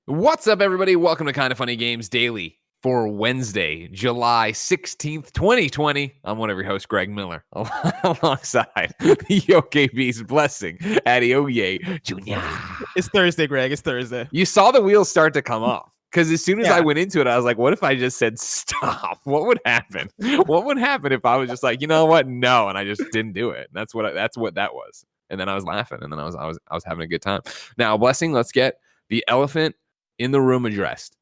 What's up, everybody? Welcome to Kinda Funny Games Daily for Wednesday, July 16th, 2020. I'm one of your hosts, Greg Miller, alongside the OK Beast Blessing, Adeoye Jr. It's Thursday, Greg. It's Thursday. You saw the wheels start to come off. Because as soon as I went into it, I was like, what if I just said stop? What would happen? What would happen if I was just like, you know what? No, and I just didn't do it. That's what that was. And then I was laughing, and then I was having a good time. Now, Blessing, let's get the elephant in the room addressed.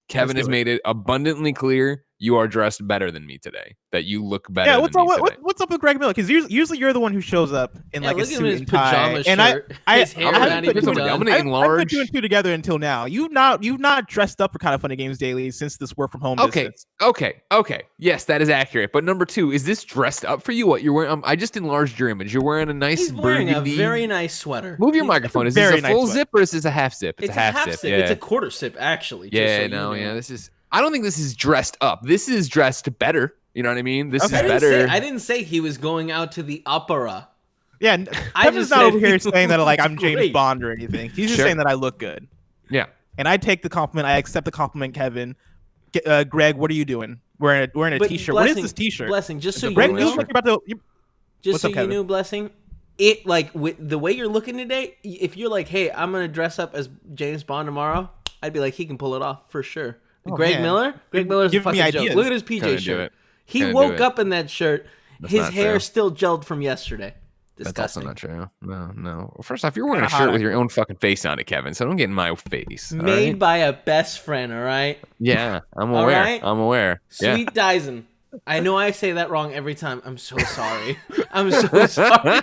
Kevin has made it abundantly clear you are dressed better than me today. That you look better. Yeah, what's up with Greg Miller? Because usually you're the one who shows up in like a suit and tie. And I haven't put two and two together until now. You've not dressed up for Kind of Funny Games Daily since this work from home. Distance. Okay. Yes, that is accurate. But number two, is this dressed up for you? What you're wearing? I just enlarged your image. You're wearing a nice. He's wearing a very nice sweater. Move your microphone. Is this a full zip or is this a half zip? It's a half zip. Yeah. It's a quarter zip, actually. Yeah, this is. I don't think this is dressed up. This is dressed better. You know what I mean? This is better. I didn't say he was going out to the opera. Yeah, Kevin's not over here saying that like I'm James Bond or anything. He's just saying that I look good. Yeah. And I take the compliment. I accept the compliment, Kevin. Greg, what are you doing? Wearing a t-shirt. What is this t-shirt? Blessing, just so Greg, you know. Just so you knew, Blessing. It like with the way you're looking today, if you're like, hey, I'm gonna dress up as James Bond tomorrow, I'd be like, he can pull it off for sure. Greg Miller's a fucking joke. Look at his PJ shirt. He woke up in that shirt. His hair still gelled from yesterday. Disgusting. That's also not true. No. First off, you're wearing a shirt with your own fucking face on it, Kevin. So don't get in my face. Made by a best friend. All right. Yeah, I'm aware. Right? I'm aware. Sweet Dyson. I know I say that wrong every time. I'm so sorry. I'm so sorry.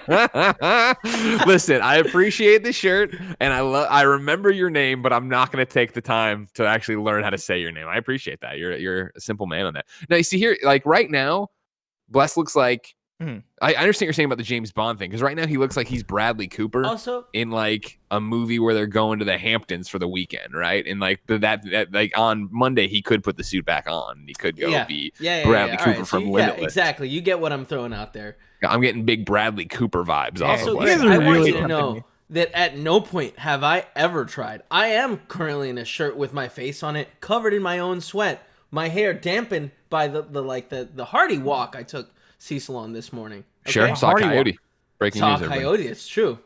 Listen, I appreciate the shirt, and I remember your name, but I'm not going to take the time to actually learn how to say your name. I appreciate that. You're a simple man on that. Now, you see here, like right now, Bless looks like... I understand what you're saying about the James Bond thing, because right now he looks like he's Bradley Cooper in like a movie where they're going to the Hamptons for the weekend, right? And like that like on Monday he could put the suit back on. He could go be Bradley Cooper from Limitless. Yeah, exactly. You get what I'm throwing out there. I'm getting big Bradley Cooper vibes off of Greg, I want you to know that at no point have I ever tried. I am currently in a shirt with my face on it, covered in my own sweat, my hair dampened by the hearty walk I took Cecil on this morning. Okay? Sure, saw a coyote. Breaking news. Saw a coyote. It's true.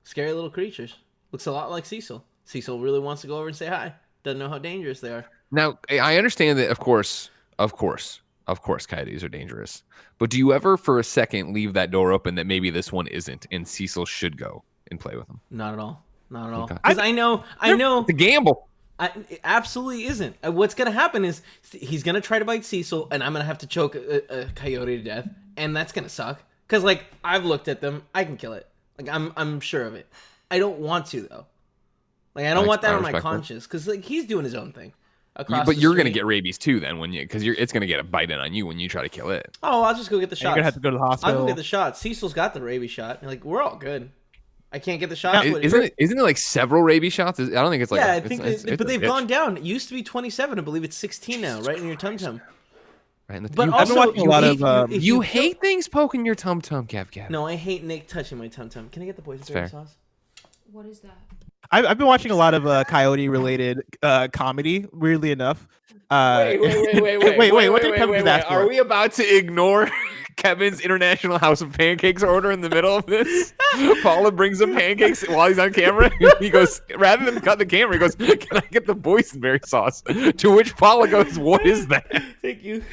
Scary little creatures. Looks a lot like Cecil. Cecil really wants to go over and say hi. Doesn't know how dangerous they are. Now, I understand that, of course, coyotes are dangerous. But do you ever, for a second, leave that door open that maybe this one isn't, and Cecil should go and play with them? Not at all. Not at all. Because I know. It's a gamble. It absolutely isn't. What's going to happen is he's going to try to bite Cecil, and I'm going to have to choke a coyote to death, and that's going to suck. Because, like, I've looked at them. I can kill it. Like, I'm sure of it. I don't want to, though. Like, I don't want that on my conscience, because, like, he's doing his own thing. But you're going to get rabies, too, then, because it's going to get a bite in on you when you try to kill it. Oh, I'll just go get the shots. You're going to have to go to the hospital. I'll go get the shots. Cecil's got the rabies shot. Like, we're all good. I can't get the shot. Isn't it like several rabies shots? I don't think it's like. Yeah, I think, but they've gone down. It used to be 27. I believe it's 16 now, right in your tum tum. Right. But also, you hate things poking your tum tum, Kev. No, I hate Nick touching my tum tum. Can I get the boysenberry sauce? What is that? I've been watching a lot of coyote-related comedy. Weirdly enough. Wait. Are we about to ignore Kevin's International House of Pancakes order in the middle of this? Paula brings him pancakes while he's on camera. He goes, rather than cut the camera, he goes, "Can I get the boysenberry sauce?" To which Paula goes, "What is that?" Thank you.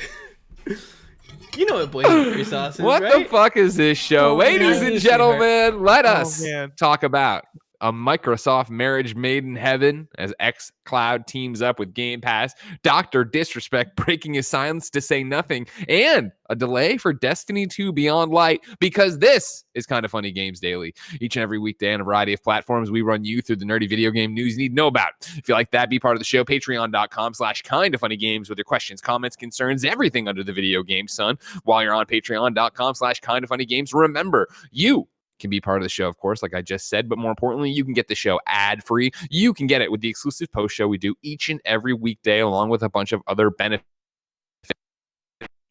You know what boysenberry sauce is, What right? the fuck is this show? Ladies and gentlemen, let us talk about a Microsoft marriage made in heaven as Xcloud teams up with GamePass, Dr. Disrespect breaking his silence to say nothing, and a delay for Destiny 2 Beyond Light, because this is Kind of Funny Games Daily. Each and every weekday on a variety of platforms, we run you through the nerdy video game news you need to know about. If you like that, be part of the show. Patreon.com/kindoffunnygames with your questions, comments, concerns, everything under the video game sun. While you're on Patreon.com/kindoffunnygames, remember, you can be part of the show, of course, like I just said, but more importantly, you can get the show ad-free. You can get it with the exclusive post show we do each and every weekday, along with a bunch of other benefits.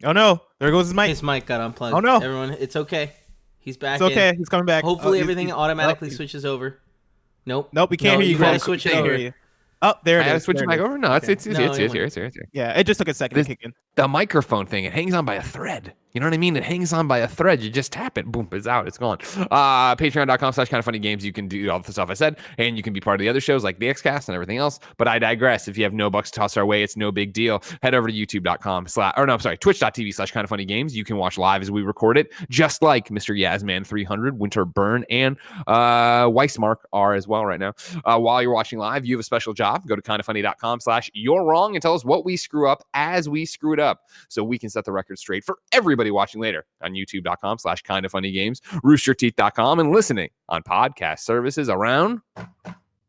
Oh no, there goes his mic. His mic got unplugged. Oh no. Everyone, it's okay. He's back. It's okay. He's coming back. Hopefully everything automatically switches over. Nope. We can't hear you. You gotta switch it over. Oh, there it is. I had to switch it back over. No, it's here. Yeah, it just took a second to kick in. The microphone thing, it hangs on by a thread. You know what I mean? It hangs on by a thread. You just tap it, boom, it's out, it's gone. Patreon.com/kindoffunnygames. You can do all the stuff I said, and you can be part of the other shows like the Xcast and everything else. But I digress. If you have no bucks to toss our way, it's no big deal. Head over to twitch.tv/kindoffunnygames. You can watch live as we record it, just like Mr. Yasman 300, Winter Burn, and Weissmark are as well right now. While you're watching live, you have a special job. Go to kindoffunny.com/you're wrong and tell us what we screw up as we screw it up, so we can set the record straight for everybody watching later on youtube.com/kindoffunnygames, roosterteeth.com, and listening on podcast services around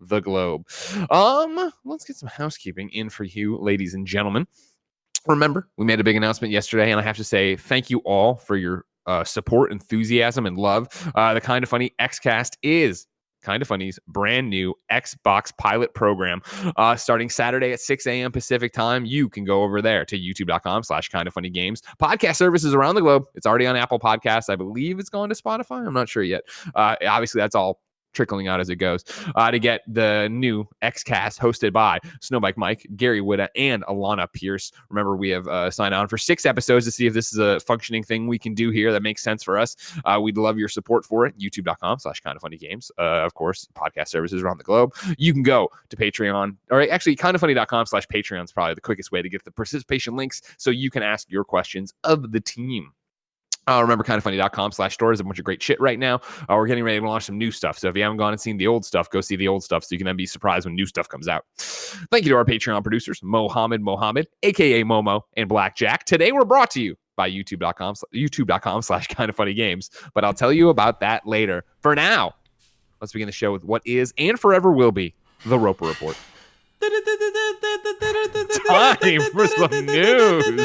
the globe. Let's get some housekeeping in for you, ladies and gentlemen. Remember, we made a big announcement yesterday, and I have to say thank you all for your support, enthusiasm, and love. The Kind of Funny Xcast is Kind of Funny's brand new Xbox pilot program, starting Saturday at 6 a.m. Pacific time. You can go over there to youtube.com/kindoffunnygames. Podcast services around the globe. It's already on Apple Podcasts. I believe it's gone to Spotify. I'm not sure yet. Obviously, that's all trickling out as it goes, to get the new Xcast hosted by Snowbike Mike, Gary Witta, and Alana Pierce. Remember, we have signed on for 6 episodes to see if this is a functioning thing we can do here that makes sense for us. We'd love your support for it. youtube.com/kindoffunnygames. Of course, podcast services around the globe. You can go to Patreon, or actually kindoffunny.com/Patreon is probably the quickest way to get the participation links so you can ask your questions of the team. Remember, kindoffunny.com/store is a bunch of great shit right now. We're getting ready to launch some new stuff. So if you haven't gone and seen the old stuff, go see the old stuff so you can then be surprised when new stuff comes out. Thank you to our Patreon producers, Mohammed, aka Momo, and Blackjack. Today we're brought to you by youtube.com/kindoffunnygames. But I'll tell you about that later. For now, let's begin the show with what is and forever will be the Roper Report. Time for some news. We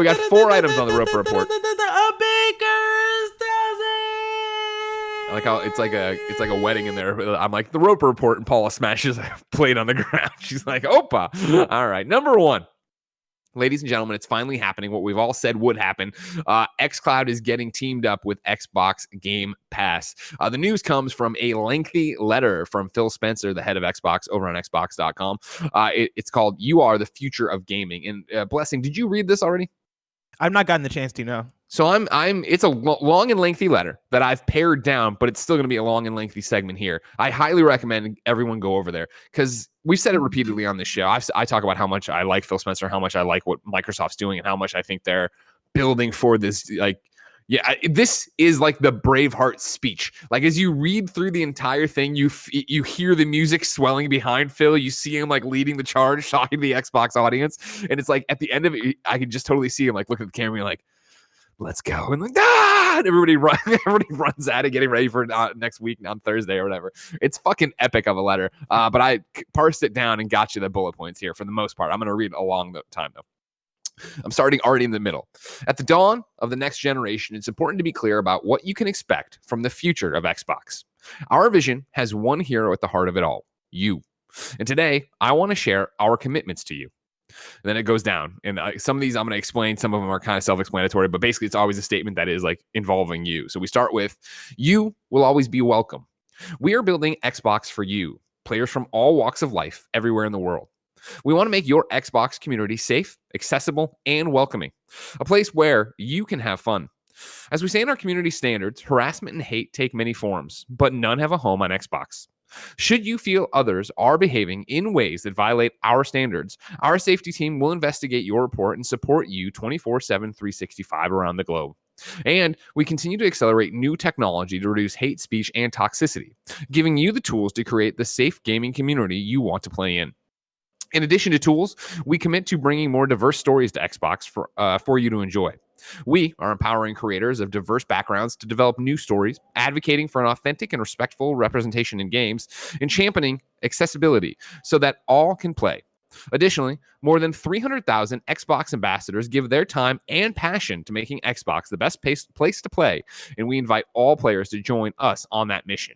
got 4 items on the Roper Report. A baker's dozen. I like how it's like a wedding in there. I'm like, the Roper Report, and Paula smashes a plate on the ground. She's like, Opa. All right, number 1. Ladies and gentlemen, it's finally happening. What we've all said would happen. Xcloud is getting teamed up with Xbox Game Pass. The news comes from a lengthy letter from Phil Spencer, the head of Xbox, over on Xbox.com. It's called "You Are the Future of Gaming." And Blessing, did you read this already? I've not gotten the chance to, no. So it's a long and lengthy letter that I've pared down, but it's still going to be a long and lengthy segment here. I highly recommend everyone go over there because we've said it repeatedly on this show. I talk about how much I like Phil Spencer, how much I like what Microsoft's doing, and how much I think they're building for this. This is like the Braveheart speech. Like, as you read through the entire thing, you hear the music swelling behind Phil. You see him like leading the charge, talking to the Xbox audience, and it's like at the end of it, I can just totally see him like looking at the camera and like, let's go, and like, and everybody runs at it, getting ready for next week on Thursday or whatever. It's fucking epic of a letter. But I parsed it down and got you the bullet points here for the most part. I'm going to read along the time though. I'm starting already in the middle. At the dawn of the next generation, it's important to be clear about what you can expect from the future of Xbox. Our vision has one hero at the heart of it all, you. And today, I want to share our commitments to you. And then it goes down. And some of these I'm going to explain. Some of them are kind of self-explanatory, but basically it's always a statement that is like involving you. So we start with, you will always be welcome. We are building Xbox for you, players from all walks of life, everywhere in the world. We want to make your Xbox community safe, accessible, and welcoming. A place where you can have fun. As we say in our community standards, harassment and hate take many forms, but none have a home on Xbox. Should you feel others are behaving in ways that violate our standards, our safety team will investigate your report and support you 24/7, 365 around the globe. And we continue to accelerate new technology to reduce hate speech and toxicity, giving you the tools to create the safe gaming community you want to play in. In addition to tools, we commit to bringing more diverse stories to Xbox for you to enjoy. We are empowering creators of diverse backgrounds to develop new stories, advocating for an authentic and respectful representation in games, and championing accessibility so that all can play. Additionally, more than 300,000 Xbox ambassadors give their time and passion to making Xbox the best place to play, and we invite all players to join us on that mission.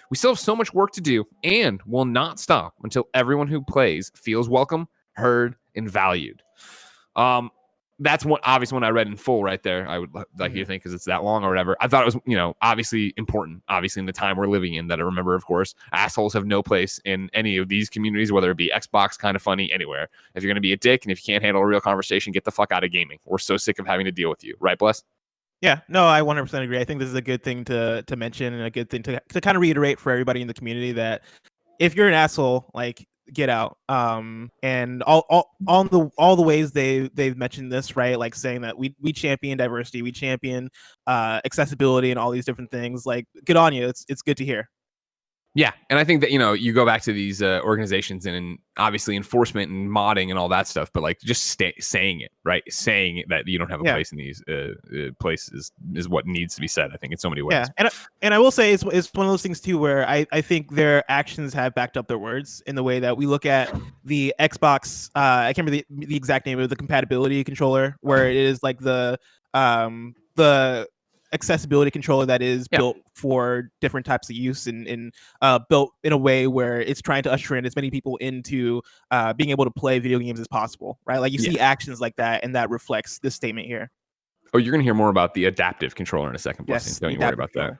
We still have so much work to do and will not stop until everyone who plays feels welcome, heard, and valued. that's one obvious one I read in full right there. I would like you to think because it's that long or whatever. I thought it was, obviously important, obviously in the time we're living in that I remember, of course, assholes have no place in any of these communities, whether it be Xbox, Kind of Funny, anywhere. If you're going to be a dick and if you can't handle a real conversation, get the fuck out of gaming. We're so sick of having to deal with you. Right, Bless? Yeah, no, I 100% agree. I think this is a good thing to mention and a good thing to kind of reiterate for everybody in the community that if you're an asshole, like, get out. And all the ways they've mentioned this, right? Like saying that we champion diversity, we champion accessibility and all these different things. Like, good on you. It's good to hear. Yeah, and I think that you go back to these organizations and obviously enforcement and modding and all that stuff, but like just saying it, right? Saying that you don't have a place in these places is what needs to be said. I think in so many ways. Yeah, and I will say it's one of those things too where I think their actions have backed up their words in the way that we look at the Xbox. I can't remember the exact name of the compatibility controller, where it is like the accessibility controller that is built for different types of use and built in a way where it's trying to usher in as many people into being able to play video games as possible, right? Like you see actions like that, and that reflects this statement here. Oh, you're going to hear more about the adaptive controller in a second, Blessing. Don't you worry about that.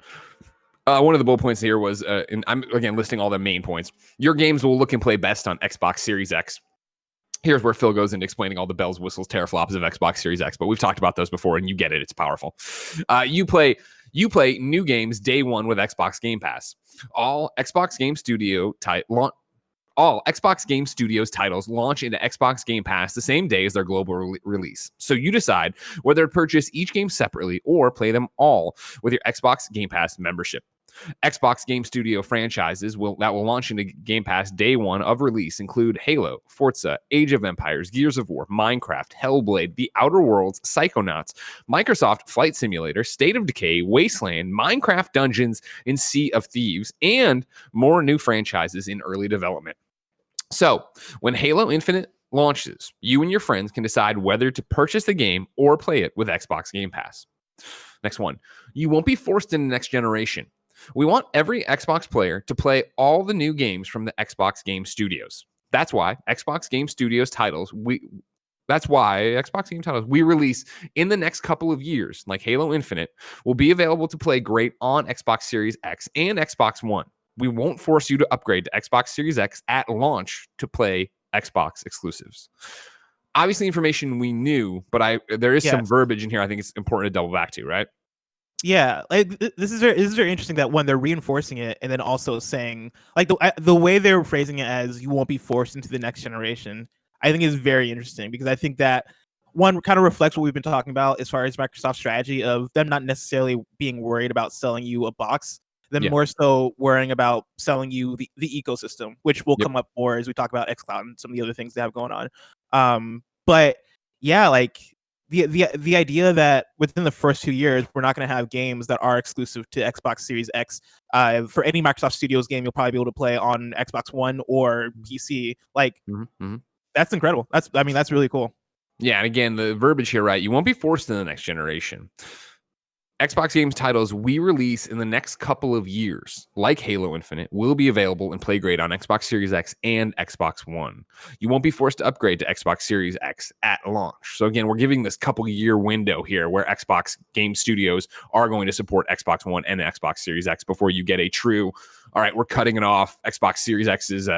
One of the bullet points here was, and I'm again listing all the main points. Your games will look and play best on Xbox Series X. Here's where Phil goes into explaining all the bells, whistles, teraflops of Xbox Series X, but we've talked about those before, and you get it. It's powerful. You play new games day one with Xbox Game Pass. All Xbox Game Studios titles launch into Xbox Game Pass the same day as their global release. So you decide whether to purchase each game separately or play them all with your Xbox Game Pass membership. Xbox Game Studio franchises will launch into Game Pass day one of release include Halo, Forza, Age of Empires, Gears of War, Minecraft, Hellblade, The Outer Worlds, Psychonauts, Microsoft Flight Simulator, State of Decay, Wasteland, Minecraft Dungeons, and Sea of Thieves, and more new franchises in early development. So, when Halo Infinite launches, you and your friends can decide whether to purchase the game or play it with Xbox Game Pass. Next one. You won't be forced into the next generation. We want every Xbox player to play all the new games from the Xbox Game Studios. That's why Xbox Game Studios titles we release in the next couple of years, like Halo Infinite, will be available to play great on Xbox Series X and Xbox One. We won't force you to upgrade to Xbox Series X at launch to play Xbox exclusives. Obviously, information we knew, but there is some verbiage in here I think it's important to double back to, right? Yeah, like this is very interesting that when they're reinforcing it and then also saying like the way they're phrasing it as you won't be forced into the next generation, I think is very interesting because I think that one kind of reflects what we've been talking about as far as Microsoft's strategy of them not necessarily being worried about selling you a box, them more so worrying about selling you the ecosystem, which will come up more as we talk about Xcloud and some of the other things they have going on. But yeah, like the idea that within the first 2 years we're not going to have games that are exclusive to Xbox Series X. For any Microsoft Studios game, you'll probably be able to play on Xbox One or PC. Like that's incredible. That's really cool. Yeah, and again, the verbiage here, right? You won't be forced into the next generation. Xbox games titles we release in the next couple of years, like Halo Infinite, will be available and play great on Xbox Series X and Xbox One. You won't be forced to upgrade to Xbox Series X at launch. So again, we're giving this couple-year window here where Xbox Game Studios are going to support Xbox One and Xbox Series X before you get a true, all right, we're cutting it off. Xbox Series X's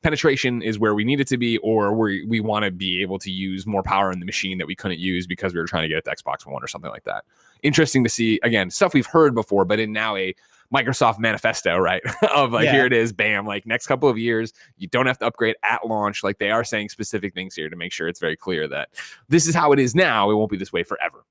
penetration is where we need it to be, or we want to be able to use more power in the machine that we couldn't use because we were trying to get it to Xbox One or something like that. Interesting to see, again, stuff we've heard before, but in now a Microsoft manifesto, right? Of like, here it is, bam, like next couple of years, you don't have to upgrade at launch. Like they are saying specific things here to make sure it's very clear that this is how it is now. It won't be this way forever.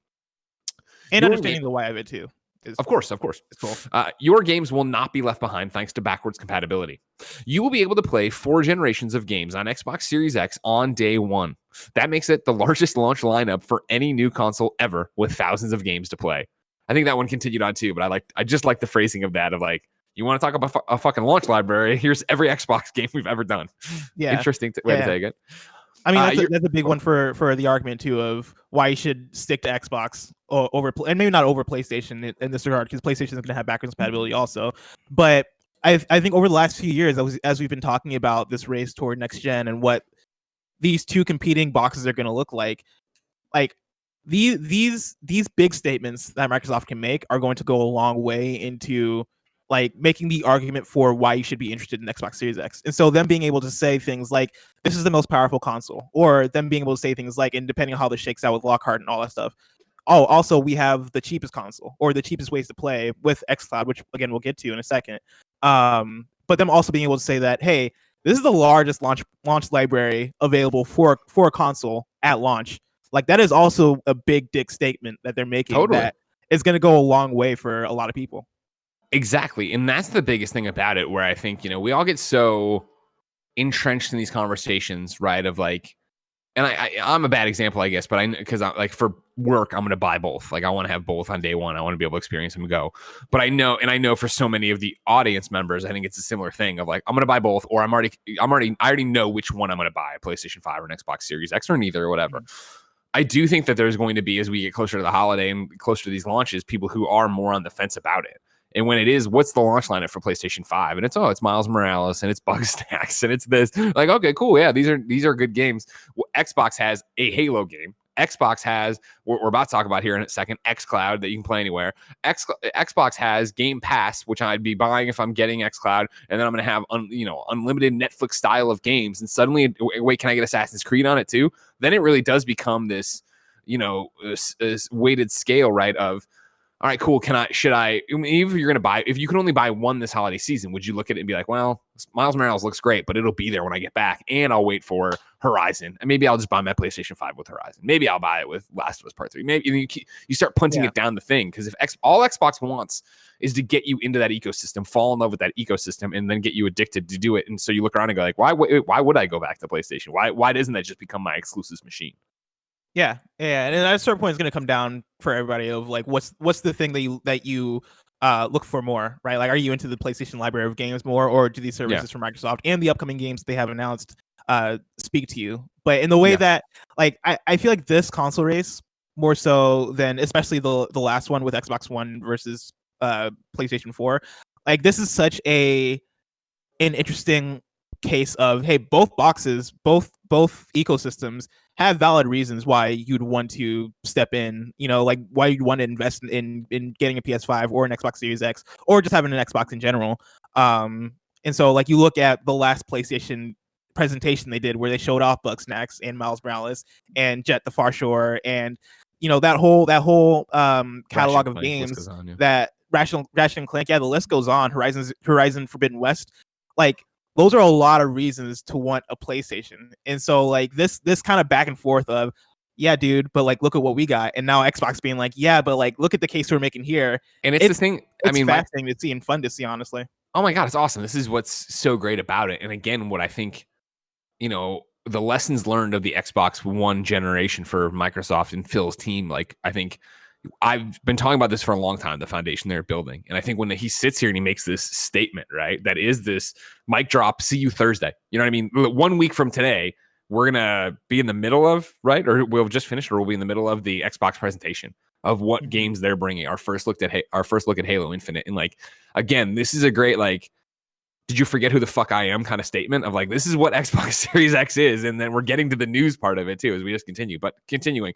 And understanding the why of it too. Of course. It's cool. Your games will not be left behind thanks to backwards compatibility. You will be able to play 4 generations of games on Xbox Series X on day one. That makes it the largest launch lineup for any new console ever with thousands of games to play. I think that one continued on too, but I just like the phrasing of that of like, you want to talk about a fucking launch library? Here's every Xbox game we've ever done. Yeah. Interesting way to take it. I mean, that's a big one for the argument too of why you should stick to Xbox over, and maybe not over PlayStation in this regard, because PlayStation is going to have backwards compatibility also. But I think over the last few years, as we've been talking about this race toward next gen and what these two competing boxes are going to look like these big statements that Microsoft can make are going to go a long way into like making the argument for why you should be interested in Xbox Series X. And so them being able to say things like this is the most powerful console, or them being able to say things like, and depending on how this shakes out with Lockhart and all that stuff. Oh, also we have the cheapest console or the cheapest ways to play with Xcloud, which again we'll get to in a second. But them also being able to say that, hey, this is the largest launch library available for a console at launch. Like that is also a big dick statement that they're making. Totally. That is going to go a long way for a lot of people. Exactly. And that's the biggest thing about it, where I think, we all get so entrenched in these conversations, right? Of like, and I'm a bad example, I guess, but because I like for work, I'm going to buy both. Like I want to have both on day one. I want to be able to experience them and go. But I know for so many of the audience members, I think it's a similar thing of like, I'm going to buy both, or I already know which one I'm going to buy, a PlayStation 5 or an Xbox Series X or neither or whatever. Mm-hmm. I do think that there's going to be, as we get closer to the holiday and closer to these launches, people who are more on the fence about it. And when it is, what's the launch lineup for PlayStation 5? And it's Miles Morales and it's Bugsnax and it's this. Like, okay, cool. Yeah, these are good games. Well, Xbox has a Halo game. Xbox has, we're about to talk about here in a second, Xcloud that you can play anywhere. Xbox has Game Pass, which I'd be buying if I'm getting Xcloud. And then I'm going to have, unlimited Netflix style of games. And suddenly, wait, can I get Assassin's Creed on it too? Then it really does become this, this weighted scale, right? Of, all right, cool. Even if you're going to buy, if you can only buy one this holiday season, would you look at it and be like, well, Miles Morales looks great, but it'll be there when I get back and I'll wait for Horizon. And maybe I'll just buy my PlayStation 5 with Horizon. Maybe I'll buy it with Last of Us Part 3. Maybe you start punting it down the thing. Because if all Xbox wants is to get you into that ecosystem, fall in love with that ecosystem, and then get you addicted to do it. And so you look around and go like, why would I go back to PlayStation? Why doesn't that just become my exclusive machine? Yeah, and at a certain point, it's going to come down for everybody of like, what's the thing that you look for more, right? Like, are you into the PlayStation library of games more, or do these services from Microsoft and the upcoming games they have announced speak to you? But in the way that, like, I feel like this console race more so than especially the last one with Xbox One versus PlayStation 4, like this is such an interesting case of, hey, both boxes, both ecosystems have valid reasons why you'd want to step in, like why you'd want to invest in getting a PS5 or an Xbox Series X or just having an Xbox in general. And so like you look at the last PlayStation presentation they did where they showed off Bugsnax and Miles Morales and Jet the Far Shore and that whole catalog of games that Ratchet and Clank, the list goes on. Horizon Forbidden West, like those are a lot of reasons to want a PlayStation. And so like this kind of back and forth of, yeah, dude, but like look at what we got. And now Xbox being like, yeah, but like look at the case we're making here. And it's the thing. It's fascinating to see and fun to see, honestly. Oh my God, it's awesome. This is what's so great about it. And again, what I think, the lessons learned of the Xbox One generation for Microsoft and Phil's team, like I think I've been talking about this for a long time, the foundation they're building. And I think when he sits here and he makes this statement, right, that is this mic drop, see you Thursday. You know what I mean? 1 week from today, we're going to be in the middle of, right? Or we'll just finish, or we'll be in the middle of the Xbox presentation of what games they're bringing. Our first look at Halo Infinite. And like, again, this is a great, like, did you forget who the fuck I am kind of statement of like, this is what Xbox Series X is. And then we're getting to the news part of it too, as we just continue. But continuing,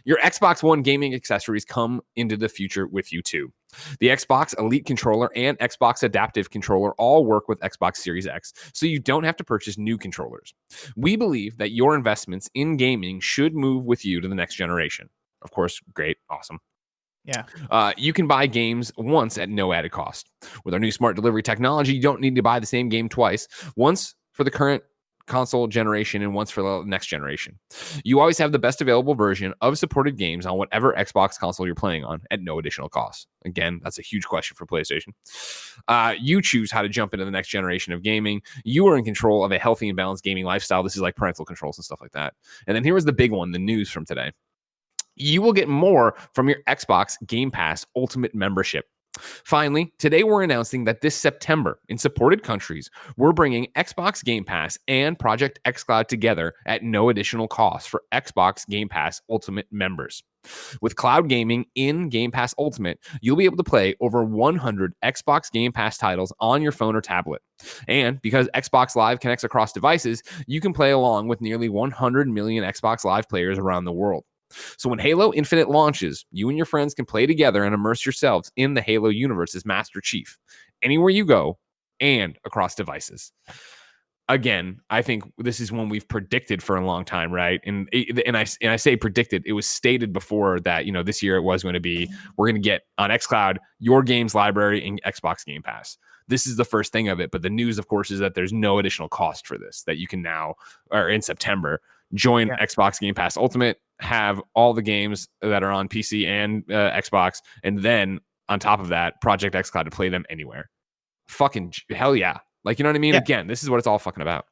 your Xbox One gaming accessories come into the future with you too. The Xbox Elite Controller and Xbox Adaptive Controller all work with Xbox Series X, so you don't have to purchase new controllers. We believe that your investments in gaming should move with you to the next generation. Of course, great, awesome. Yeah. You can buy games once at no added cost. With our new smart delivery technology, you don't need to buy the same game twice, once for the current console generation and once for the next generation. You always have the best available version of supported games on whatever Xbox console you're playing on at no additional cost. Again, that's a huge question for PlayStation. You choose how to jump into the next generation of gaming. You are in control of a healthy and balanced gaming lifestyle. This is like parental controls and stuff like that. And then here was the big one, the news from today. You will get more from your Xbox Game Pass Ultimate membership. Finally, today we're announcing that this September, in supported countries, we're bringing Xbox Game Pass and Project Xcloud together at no additional cost for Xbox Game Pass Ultimate members. With cloud gaming in Game Pass Ultimate, you'll be able to play over 100 Xbox Game Pass titles on your phone or tablet. And because Xbox Live connects across devices, you can play along with nearly 100 million Xbox Live players around the world. So when Halo Infinite launches, you and your friends can play together and immerse yourselves in the Halo universe as Master Chief, anywhere you go and across devices. Again, I think this is one we've predicted for a long time, right? And I say predicted. It was stated before that this year it was going to be, we're going to get on Xcloud your games library and Xbox Game Pass. This is the first thing of it, but the news, of course, is that there's no additional cost for this. That you can now, or in September, join Xbox Game Pass Ultimate, have all the games that are on PC and Xbox, and then on top of that, Project Xcloud to play them anywhere. Fucking hell yeah. Like, you know what I mean? Yeah. Again, this is what it's all fucking about.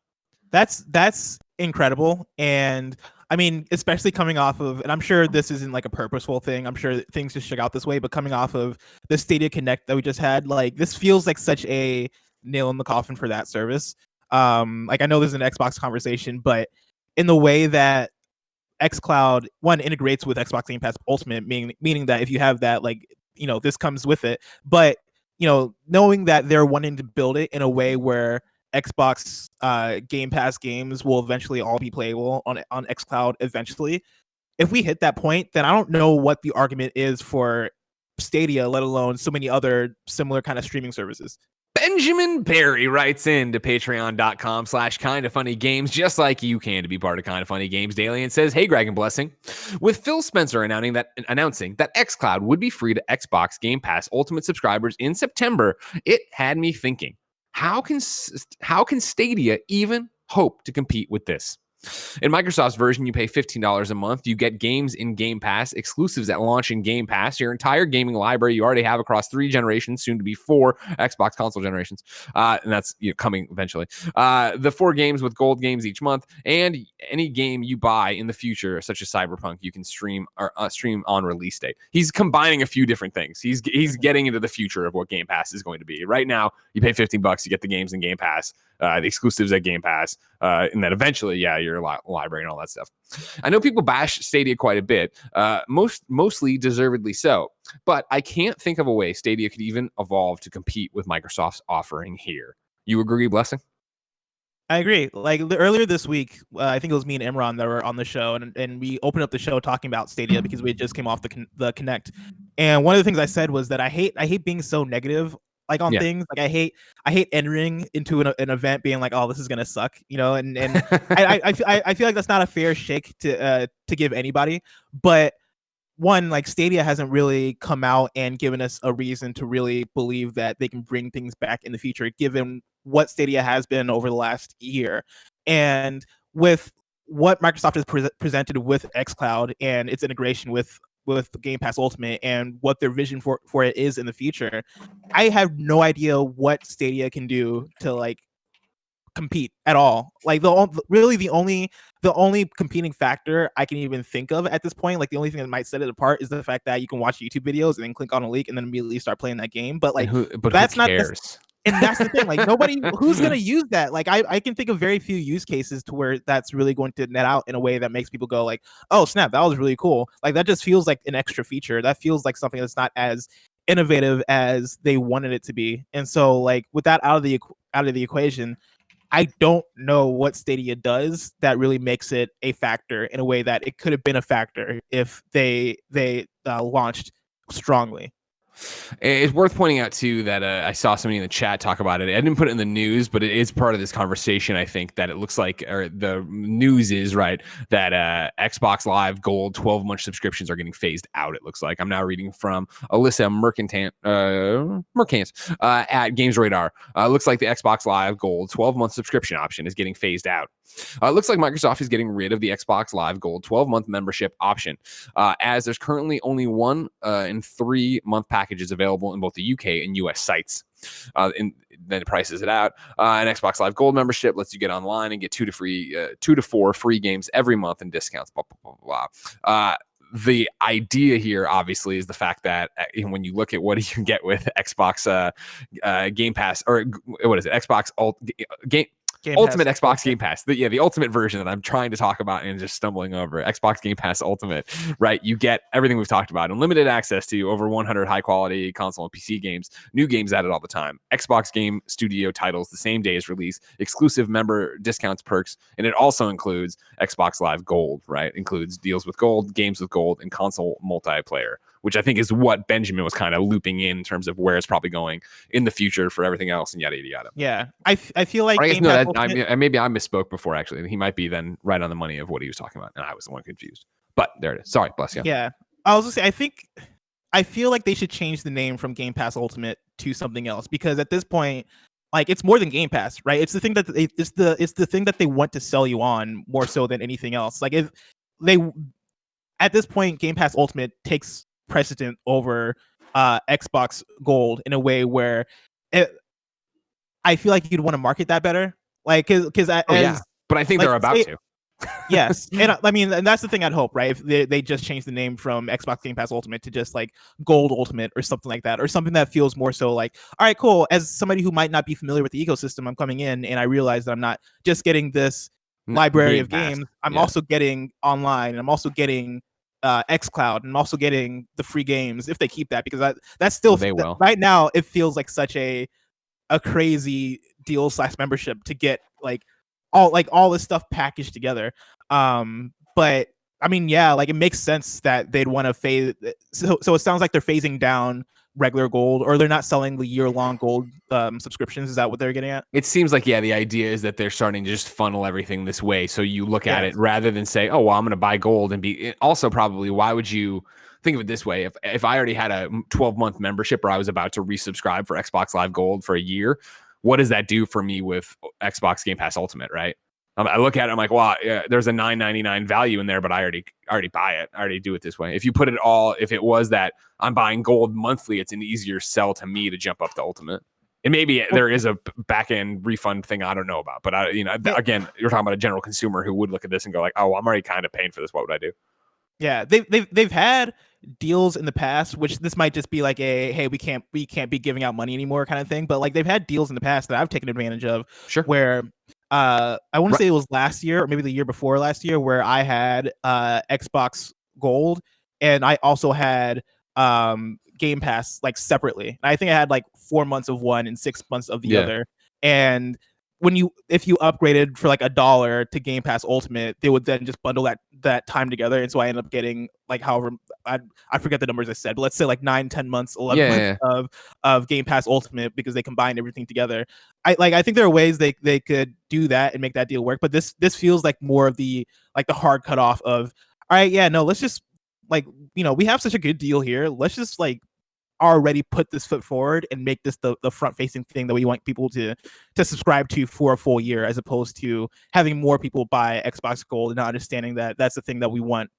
That's incredible. And I mean, especially coming off of, and I'm sure this isn't like a purposeful thing. I'm sure things just shook out this way, but coming off of the Stadia Connect that we just had, like this feels like such a nail in the coffin for that service. Like I know there's an Xbox conversation, but in the way that Xcloud one integrates with Xbox Game Pass Ultimate, meaning that if you have that, like, this comes with it. But knowing that they're wanting to build it in a way where Xbox Game Pass games will eventually all be playable on Xcloud eventually. If we hit that point, then I don't know what the argument is for Stadia, let alone so many other similar kind of streaming services. Benjamin Barry writes in to patreon.com/kindafunnygames, just like you can, to be part of Kinda Funny Games Daily, and says, hey, Greg and Blessing, with Phil Spencer announcing that xCloud would be free to Xbox Game Pass Ultimate subscribers in September, it had me thinking, how can Stadia even hope to compete with this? In Microsoft's version, you pay $15 a month. You get games in Game Pass, exclusives at launch in Game Pass, your entire gaming library you already have across 3 generations, soon to be 4 Xbox console generations, and that's coming eventually. The 4 games with gold games each month, and any game you buy in the future, such as Cyberpunk, you can stream on release date. He's combining a few different things. He's getting into the future of what Game Pass is going to be. Right now, you pay $15, you get the games in Game Pass, the exclusives at Game Pass, and then eventually, your library and all that stuff. I know people bash Stadia quite a bit, mostly deservedly so, but I can't think of a way Stadia could even evolve to compete with Microsoft's offering here. You agree, Blessing? I agree. Like earlier this week, I think it was me and Imran that were on the show, and we opened up the show talking about Stadia because we just came off the Connect. And one of the things I said was that I hate being so negative on things. Like I hate entering into an event being like, oh, this is gonna suck, and I feel like that's not a fair shake to give anybody. But one, like Stadia hasn't really come out and given us a reason to really believe that they can bring things back in the future, given what Stadia has been over the last year. And with what Microsoft has presented with xCloud and its integration with Game Pass Ultimate and what their vision for it is in the future, I have no idea what Stadia can do to compete at all. Like the only competing factor I can even think of at this point, like the only thing that might set it apart is the fact that you can watch YouTube videos and then click on a link and then immediately start playing that game. But that's who cares? And that's the thing, like nobody who's going to use that. Like I can think of very few use cases to where that's really going to net out in a way that makes people go like, oh snap, that was really cool. Like that just feels like an extra feature. That feels like something that's not as innovative as they wanted it to be. And so like with that out of the equation, I don't know what Stadia does that really makes it a factor in a way that it could have been a factor if they launched strongly. It's worth pointing out, too, that I saw somebody in the chat talk about it. I didn't put it in the news, but it is part of this conversation, I think, that it looks like, or the news is, right, that Xbox Live Gold 12-month subscriptions are getting phased out, it looks like. I'm now reading from Alyssa Mercant at Games Radar. Looks like the Xbox Live Gold 12-month subscription option is getting phased out. It looks like Microsoft is getting rid of the Xbox Live Gold 12-month membership option, as there's currently only 1 and 3-month packages available in both the UK and US sites. And then it prices it out. An Xbox Live Gold membership lets you get online and get 2 to 4 free games every month and discounts. Blah blah blah blah. The idea here, obviously, is the fact that when you look at what you can get with Xbox Game Pass, or what is it, Xbox Game. Ultimate Xbox Game Pass. The ultimate version that I'm trying to talk about and just stumbling over. Xbox Game Pass Ultimate, right? You get everything we've talked about. Unlimited access to over 100 high-quality console and PC games. New games added all the time. Xbox Game Studio titles the same day as release. Exclusive member discounts, perks. And it also includes Xbox Live Gold, right? Includes deals with Gold, games with Gold, and console multiplayer, which I think is what Benjamin was kind of looping in terms of where it's probably going in the future for everything else and yada, yada, yada. Yeah. I feel like maybe I misspoke before, actually. He might be then right on the money of what he was talking about, and I was the one confused. But there it is. Sorry, bless you. Yeah. I was going to say, I feel like they should change the name from Game Pass Ultimate to something else, because at this point, like, it's more than Game Pass, right? It's the thing that it's the thing that they want to sell you on more so than anything else. Like, if they at this point, Game Pass Ultimate takes precedent over Xbox Gold in a way where I feel like you'd want to market that better, like because but I think they're about to. Yes, and I mean, and that's the thing I'd hope, right? If they just change the name from Xbox Game Pass Ultimate to just like Gold Ultimate or something like that, or something that feels more so like, all right, cool. As somebody who might not be familiar with the ecosystem, I'm coming in and I realize that I'm not just getting this library of games. I'm also getting online, and I'm also getting Xcloud, and I'm also getting the free games if they keep that, because that's still right now it feels like such a crazy deal / membership to get all this stuff packaged together. But I mean, yeah, like, it makes sense that they'd want to phase. So it sounds like they're phasing down regular Gold, or they're not selling the year-long Gold subscriptions. Is that what they're getting at? It seems like, the idea is that they're starting to just funnel everything this way. So you look at it rather than say, oh, well, I'm going to buy Gold and be also probably, why would you think of it this way? If I already had a 12-month membership, or I was about to resubscribe for Xbox Live Gold for a year, what does that do for me with Xbox Game Pass Ultimate, right? I look at it, I'm like, wow, there's a $9.99 value in there, but I already buy it. I already do it this way. If you put it all, if it was that I'm buying Gold monthly, it's an easier sell to me to jump up to Ultimate. And maybe there is a back end refund thing I don't know about, but again, you're talking about a general consumer who would look at this and go like, oh, I'm already kind of paying for this. What would I do? Yeah, they've had deals in the past, which this might just be like a, hey, we can't be giving out money anymore kind of thing. But like, they've had deals in the past that I've taken advantage of. Sure. Where I want to say it was last year or maybe the year before last year, where I had Xbox Gold, and I also had Game Pass like separately. I think I had like 4 months of one and 6 months of the other. And if you upgraded for like $1 to Game Pass Ultimate, they would then just bundle that time together. And so I ended up getting like, however, I forget the numbers I said, but let's say like 9-10 months, 11 months of Game Pass Ultimate, because they combined everything together. I think there are ways they could do that and make that deal work, but this feels like more of the hard cutoff of, all right, yeah, no, let's just like, we have such a good deal here. Let's just like already put this foot forward and make this the front facing thing that we want people to subscribe to for a full year, as opposed to having more people buy Xbox Gold and not understanding that that's the thing that we want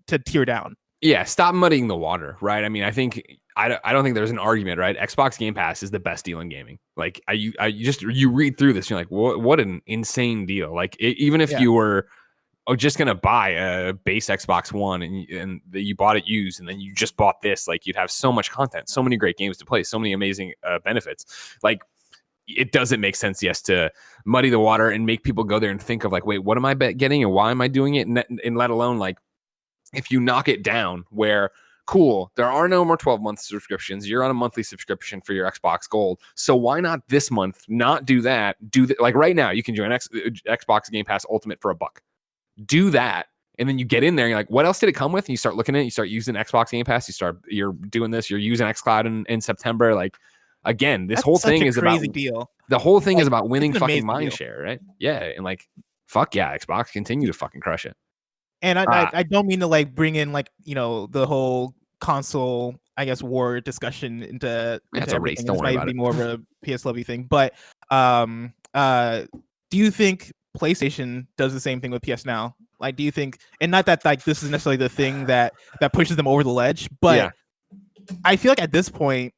to tear down. Yeah, stop muddying the water, right? I mean, I don't think there's an argument, right? Xbox Game Pass is the best deal in gaming. Like, you read through this, you're like, what an insane deal. Like, even if you were just gonna buy a base Xbox One and you bought it used, and then you just bought this, like, you'd have so much content, so many great games to play, so many amazing benefits. Like, it doesn't make sense, to muddy the water and make people go there and think of like, wait, what am I getting and why am I doing it? And let alone, like, if you knock it down where, cool, there are no more 12-month subscriptions, you're on a monthly subscription for your Xbox Gold, so why not this month not do that? Like, right now you can join Xbox Game Pass Ultimate for $1. Do that, and then you get in there and you're like, what else did it come with? And you start looking at it, you start using Xbox Game Pass, you're doing this, you're using Xcloud in September. Like, again, this whole thing is about deal. The whole thing is about winning fucking mind share, right? Yeah, and like, fuck yeah, Xbox, continue to fucking crush it. And I don't mean to like bring in like, the whole console, I guess, war discussion into a race. Don't this worry might about be it. more of a PS Lovey thing, but do you think PlayStation does the same thing with PS Now? Like, do you think, and not that like this is necessarily the thing that pushes them over the ledge, but I feel like at this point,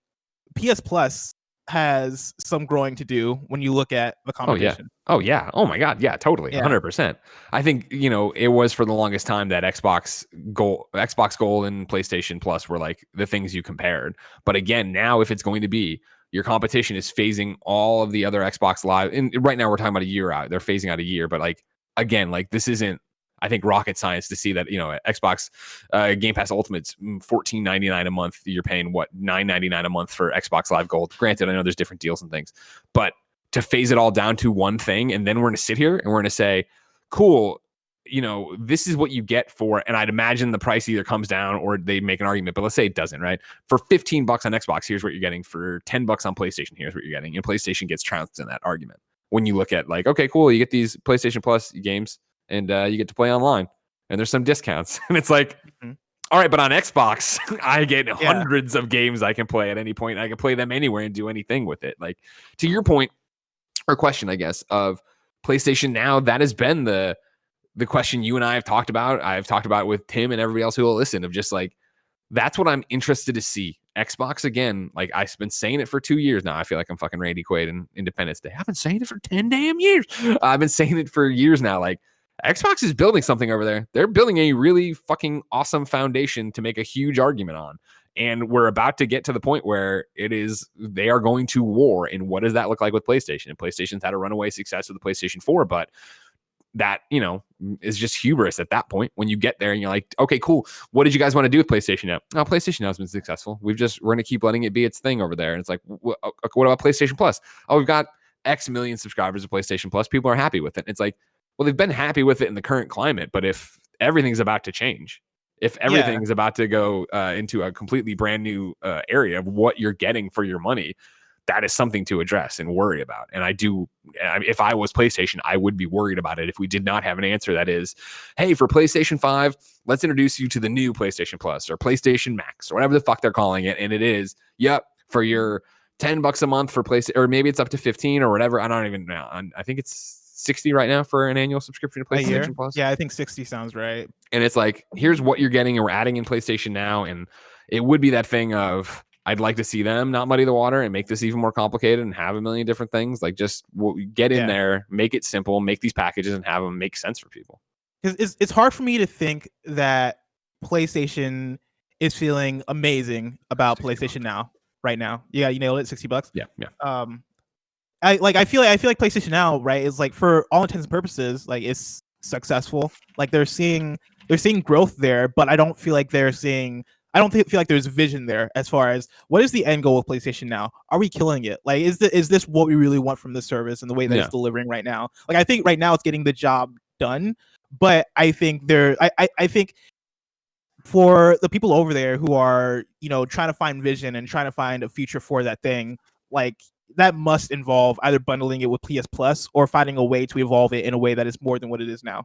PS Plus has some growing to do when you look at the competition. Oh yeah. Oh my God. Yeah, totally. 100%. I think, it was for the longest time that Xbox Gold and PlayStation Plus were like the things you compared. But again, now if it's going to be, your competition is phasing all of the other Xbox Live. And right now we're talking about a year out. They're phasing out a year, but like, again, like this isn't, I think, rocket science to see that, Xbox Game Pass Ultimate's $14.99 a month. You're paying what, $9.99 a month for Xbox Live Gold. Granted, I know there's different deals and things, but to phase it all down to one thing, and then we're going to sit here and we're going to say, cool, this is what you get for, and I'd imagine the price either comes down or they make an argument, but let's say it doesn't, right? For $15 on Xbox, here's what you're getting. For $10 on PlayStation, here's what you're getting. And PlayStation gets trounced in that argument. When you look at like, okay, cool, you get these PlayStation Plus games and you get to play online and there's some discounts. And it's like, all right, but on Xbox, I get hundreds of games I can play at any point. I can play them anywhere and do anything with it. Like, to your point or question, I guess, of PlayStation Now, that has been the question you and I have talked about. I've talked about with Tim and everybody else who will listen, of just like, that's what I'm interested to see. Xbox, again, like I've been saying it for 2 years now. I feel like I'm fucking Randy Quaid in Independence Day. I've been saying it for 10 damn years. I've been saying it for years now. Like, Xbox is building something over there. They're building a really fucking awesome foundation to make a huge argument on. And we're about to get to the point where they are going to war. And what does that look like with PlayStation? And PlayStation's had a runaway success with the PlayStation 4, but that, is just hubris at that point when you get there and you're like, okay, cool. What did you guys want to do with PlayStation Now? No, PlayStation Now has been successful. We're going to keep letting it be its thing over there. And it's like, what about PlayStation Plus? Oh, we've got X million subscribers to PlayStation Plus. People are happy with it. It's like, well, they've been happy with it in the current climate, but if everything's about to change, if everything's about to go into a completely brand new area of what you're getting for your money, that is something to address and worry about. And if I was PlayStation, I would be worried about it if we did not have an answer that is, hey, for PlayStation 5, let's introduce you to the new PlayStation Plus or PlayStation Max or whatever the fuck they're calling it. And it is, for your $10 a month for PlayStation, or maybe it's up to 15 or whatever. I don't even know. I think it's 60 right now for an annual subscription to PlayStation Plus. Yeah, I think 60 sounds right. And it's like, here's what you're getting, and we're adding in PlayStation Now. And it would be that thing of, I'd like to see them not muddy the water and make this even more complicated and have a million different things. Like, just get in there, make it simple, make these packages and have them make sense for people. Because it's hard for me to think that PlayStation is feeling amazing about PlayStation Now right now. Yeah, you nailed it. $60. Yeah. I feel like PlayStation Now, right, is like, for all intents and purposes, like, it's successful. Like, they're seeing growth there, but I don't feel like feel like there's vision there as far as what is the end goal of PlayStation Now. Are we killing it? Like, is this what we really want from the service and the way that it's delivering right now? Like, I think right now it's getting the job done, but I think I think for the people over there who are, trying to find vision and trying to find a future for that thing, like, that must involve either bundling it with PS Plus or finding a way to evolve it in a way that is more than what it is now.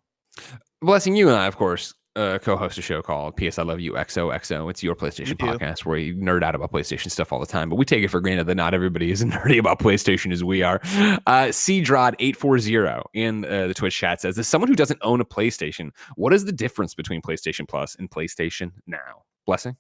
Blessing, you and I, of course, co-host a show called PS I Love You XOXO. It's your PlayStation podcast where you nerd out about PlayStation stuff all the time, but we take it for granted that not everybody is nerdy about PlayStation as we are. CDrod840 in the Twitch chat says, as someone who doesn't own a PlayStation, what is the difference between PlayStation Plus and PlayStation Now? Blessing?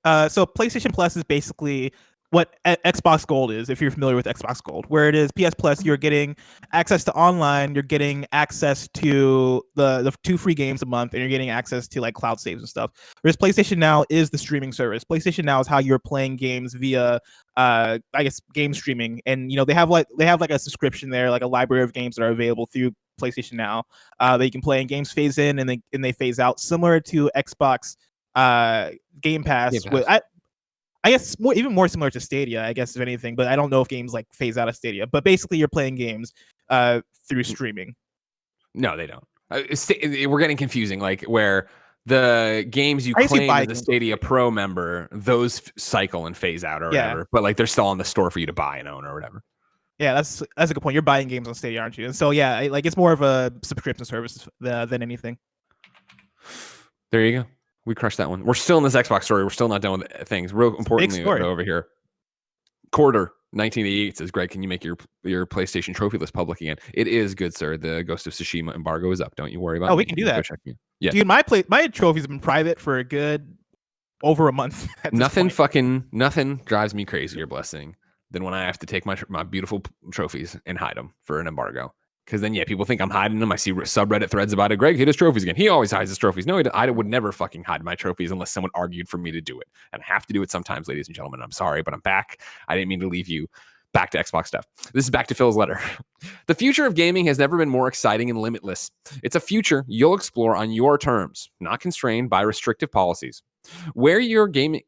So PlayStation Plus is basically what Xbox Gold is, if you're familiar with Xbox Gold, where it is PS Plus, you're getting access to online, you're getting access to the 2 free games a month, and you're getting access to like cloud saves and stuff. Whereas PlayStation Now is the streaming service. PlayStation Now is how you're playing games via, I guess, game streaming, and they have like a subscription there, like a library of games that are available through PlayStation Now that you can play, and games phase in and they phase out, similar to Xbox GamePass. I guess even more similar to Stadia, I guess, if anything, but I don't know if games like phase out of Stadia. But basically, you're playing games through streaming. No, they don't. We're getting confusing, like where the games you claim as a Stadia Pro member, those cycle and phase out or whatever, but like they're still on the store for you to buy and own or whatever. Yeah, that's a good point. You're buying games on Stadia, aren't you? And so yeah, like it's more of a subscription service than anything. There you go. We crushed that one. We're still in this Xbox story. We're still not done with things. Real importantly, over here, Quarter 1988 says, Greg, can you make your PlayStation trophy list public again? It is good, sir. The Ghost of Tsushima embargo is up. Don't you worry about it. Oh, we can do that. Yeah. Dude, my trophies have been private for a good over a month. Nothing drives me crazier, Blessing, than when I have to take my beautiful trophies and hide them for an embargo. Because then, people think I'm hiding them. I see subreddit threads about it. Greg hid his trophies again. He always hides his trophies. No, I would never fucking hide my trophies unless someone argued for me to do it. And I have to do it sometimes, ladies and gentlemen. I'm sorry, but I'm back. I didn't mean to leave you. Back to Xbox stuff. This is back to Phil's letter. The future of gaming has never been more exciting and limitless. It's a future you'll explore on your terms, not constrained by restrictive policies. Where your gaming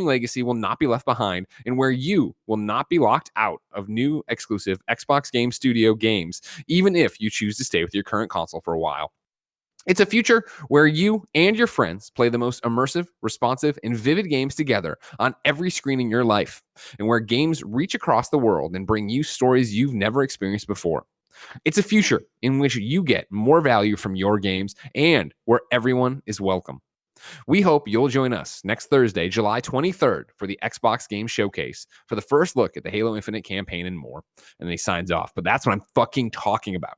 legacy will not be left behind, and where you will not be locked out of new exclusive Xbox Game Studio games, even if you choose to stay with your current console for a while. It's a future where you and your friends play the most immersive, responsive, and vivid games together on every screen in your life, and where games reach across the world and bring you stories you've never experienced before. It's a future in which you get more value from your games and where everyone is welcome. We hope you'll join us next Thursday, July 23rd, for the Xbox Game Showcase for the first look at the Halo Infinite campaign and more. And then he signs off. But that's what I'm fucking talking about.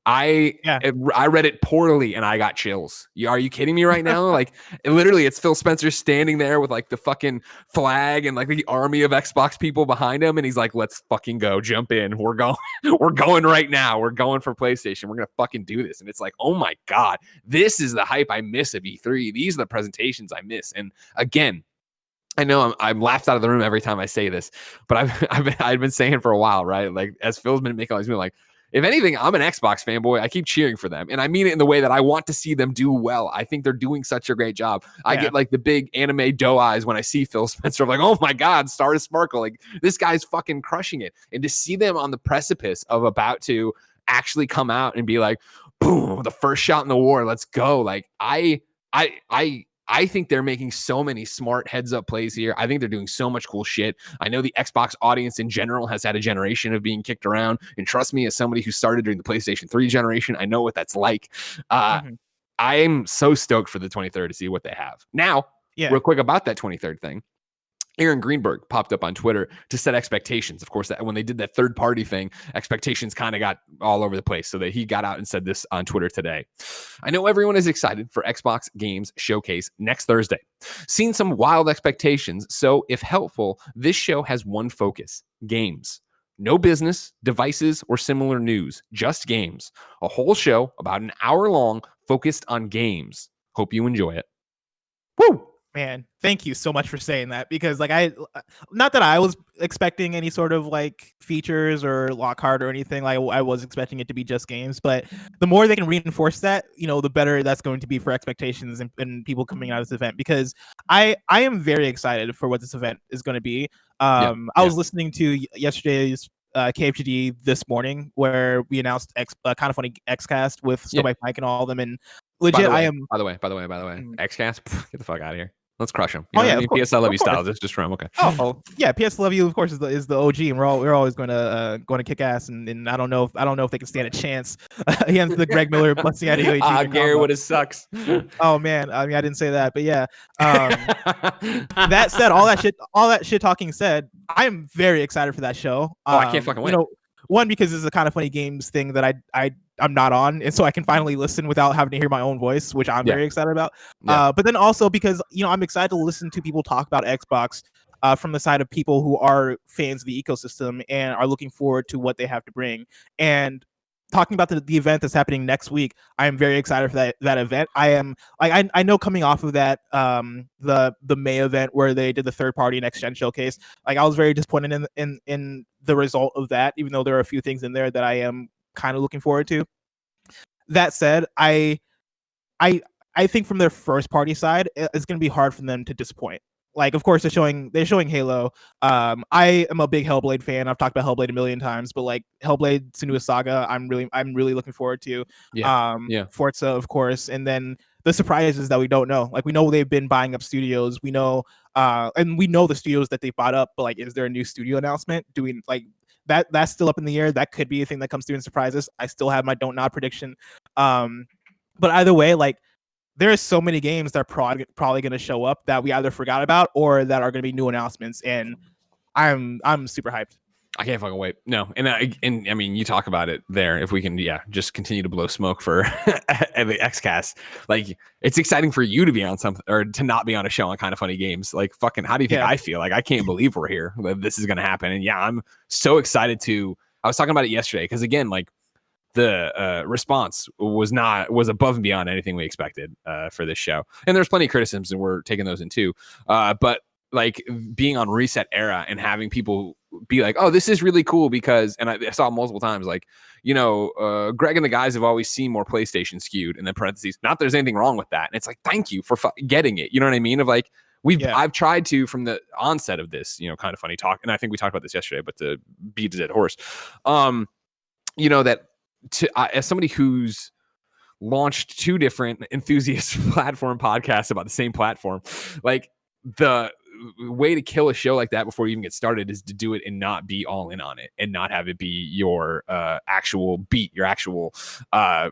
I read it poorly and I got chills. Are you kidding me right now? Like, it's Phil Spencer standing there with like the fucking flag and like the army of Xbox people behind him, and he's like, "Let's fucking go, jump in. We're going right now. We're going for PlayStation. We're gonna fucking do this." And it's like, oh my god, this is the hype I miss of E3. These are the presentations I miss. And again, I know I'm laughed out of the room every time I say this, but I've been saying for a while, right? Like, as Phil's been making all these moves, like, if anything, I'm an Xbox fanboy. I keep cheering for them. And I mean it in the way that I want to see them do well. I think they're doing such a great job. I get like the big anime doe eyes when I see Phil Spencer. I'm like, oh my God, Star to Sparkle. Like, this guy's fucking crushing it. And to see them on the precipice of about to actually come out and be like, boom, the first shot in the war, let's go. Like, I think they're making so many smart heads-up plays here. I think they're doing so much cool shit. I know the Xbox audience in general has had a generation of being kicked around. And trust me, as somebody who started during the PlayStation 3 generation, I know what that's like. I'm so stoked for the 23rd to see what they have. Now, real quick about that 23rd thing. Aaron Greenberg popped up on Twitter to set expectations. Of course, that when they did that third party thing, expectations kind of got all over the place. So that he got out and said this on Twitter today. I know everyone is excited for Xbox Games Showcase next Thursday. Seen some wild expectations. So if helpful, this show has one focus: games. No business, devices, or similar news, just games. A whole show about an hour long focused on games. Hope you enjoy it. Woo! Man, thank you so much for saying that, because like not that I was expecting any sort of like features or Lockhart or anything. Like, I was expecting it to be just games, but the more they can reinforce that, the better that's going to be for expectations and people coming out of this event, because I am very excited for what this event is going to be. I was listening to yesterday's KFGD this morning where we announced Kind of Funny Xcast with Snowbike Mike and all of them, and legit, by the way, Xcast, get the fuck out of here. Let's crush them. PS I Love You style. Just from okay. Oh yeah, PS I Love You, of course, is the OG, and we're always going to kick ass. And I don't know if they can stand a chance against the Greg Miller busting Adeoye Jr. Gary, what it sucks. Oh man, I mean, I didn't say that, but yeah. That said, all that shit talking said, I'm very excited for that show. I can't fucking wait. One, because it's a Kind of Funny Games thing that I'm not on, and so I can finally listen without having to hear my own voice, which I'm very excited about. But then also because I'm excited to listen to people talk about Xbox from the side of people who are fans of the ecosystem and are looking forward to what they have to bring. And talking about the event that's happening next week, I am very excited for that event. I am like, I know coming off of that the May event where they did the third party next gen showcase, like I was very disappointed in the result of that, even though there are a few things in there that I am kind of looking forward to. That said, I think from their first party side, it's going to be hard for them to disappoint. Like, of course, they're showing Halo. I am a big Hellblade fan. I've talked about Hellblade a million times, but like Hellblade Senua's Saga, I'm really looking forward to. Forza, of course, and then the surprises that we don't know. Like, we know they've been buying up studios. We know, and we know the studios that they bought up. But like, is there a new studio announcement? Doing like that's still up in the air. That could be a thing that comes through and surprises. I still have my don't nod prediction. But either way, like, there are so many games that are probably going to show up that we either forgot about or that are going to be new announcements, and I'm super hyped. I can't fucking wait. No, and I mean, you talk about it there. If we can, just continue to blow smoke for the Xcast. Like, it's exciting for you to be on something or to not be on a show on Kind of Funny Games. Like, fucking, how do you think I feel? Like, I can't believe we're here. This is going to happen, and I'm so excited to. I was talking about it yesterday because again, like, the response was above and beyond anything we expected for this show. And there's plenty of criticisms, and we're taking those in too. But like being on Reset Era and having people be like, oh, this is really cool because, and I saw multiple times, like, Greg and the guys have always seen more PlayStation skewed, and then parentheses, not that there's anything wrong with that. And it's like, thank you for getting it. You know what I mean? Of like, I've tried to, from the onset of this, kind of funny talk. And I think we talked about this yesterday, but to beat a dead horse, that as somebody who's launched 2 different enthusiast platform podcasts about the same platform, like the way to kill a show like that before you even get started is to do it and not be all in on it and not have it be your actual beat, your actual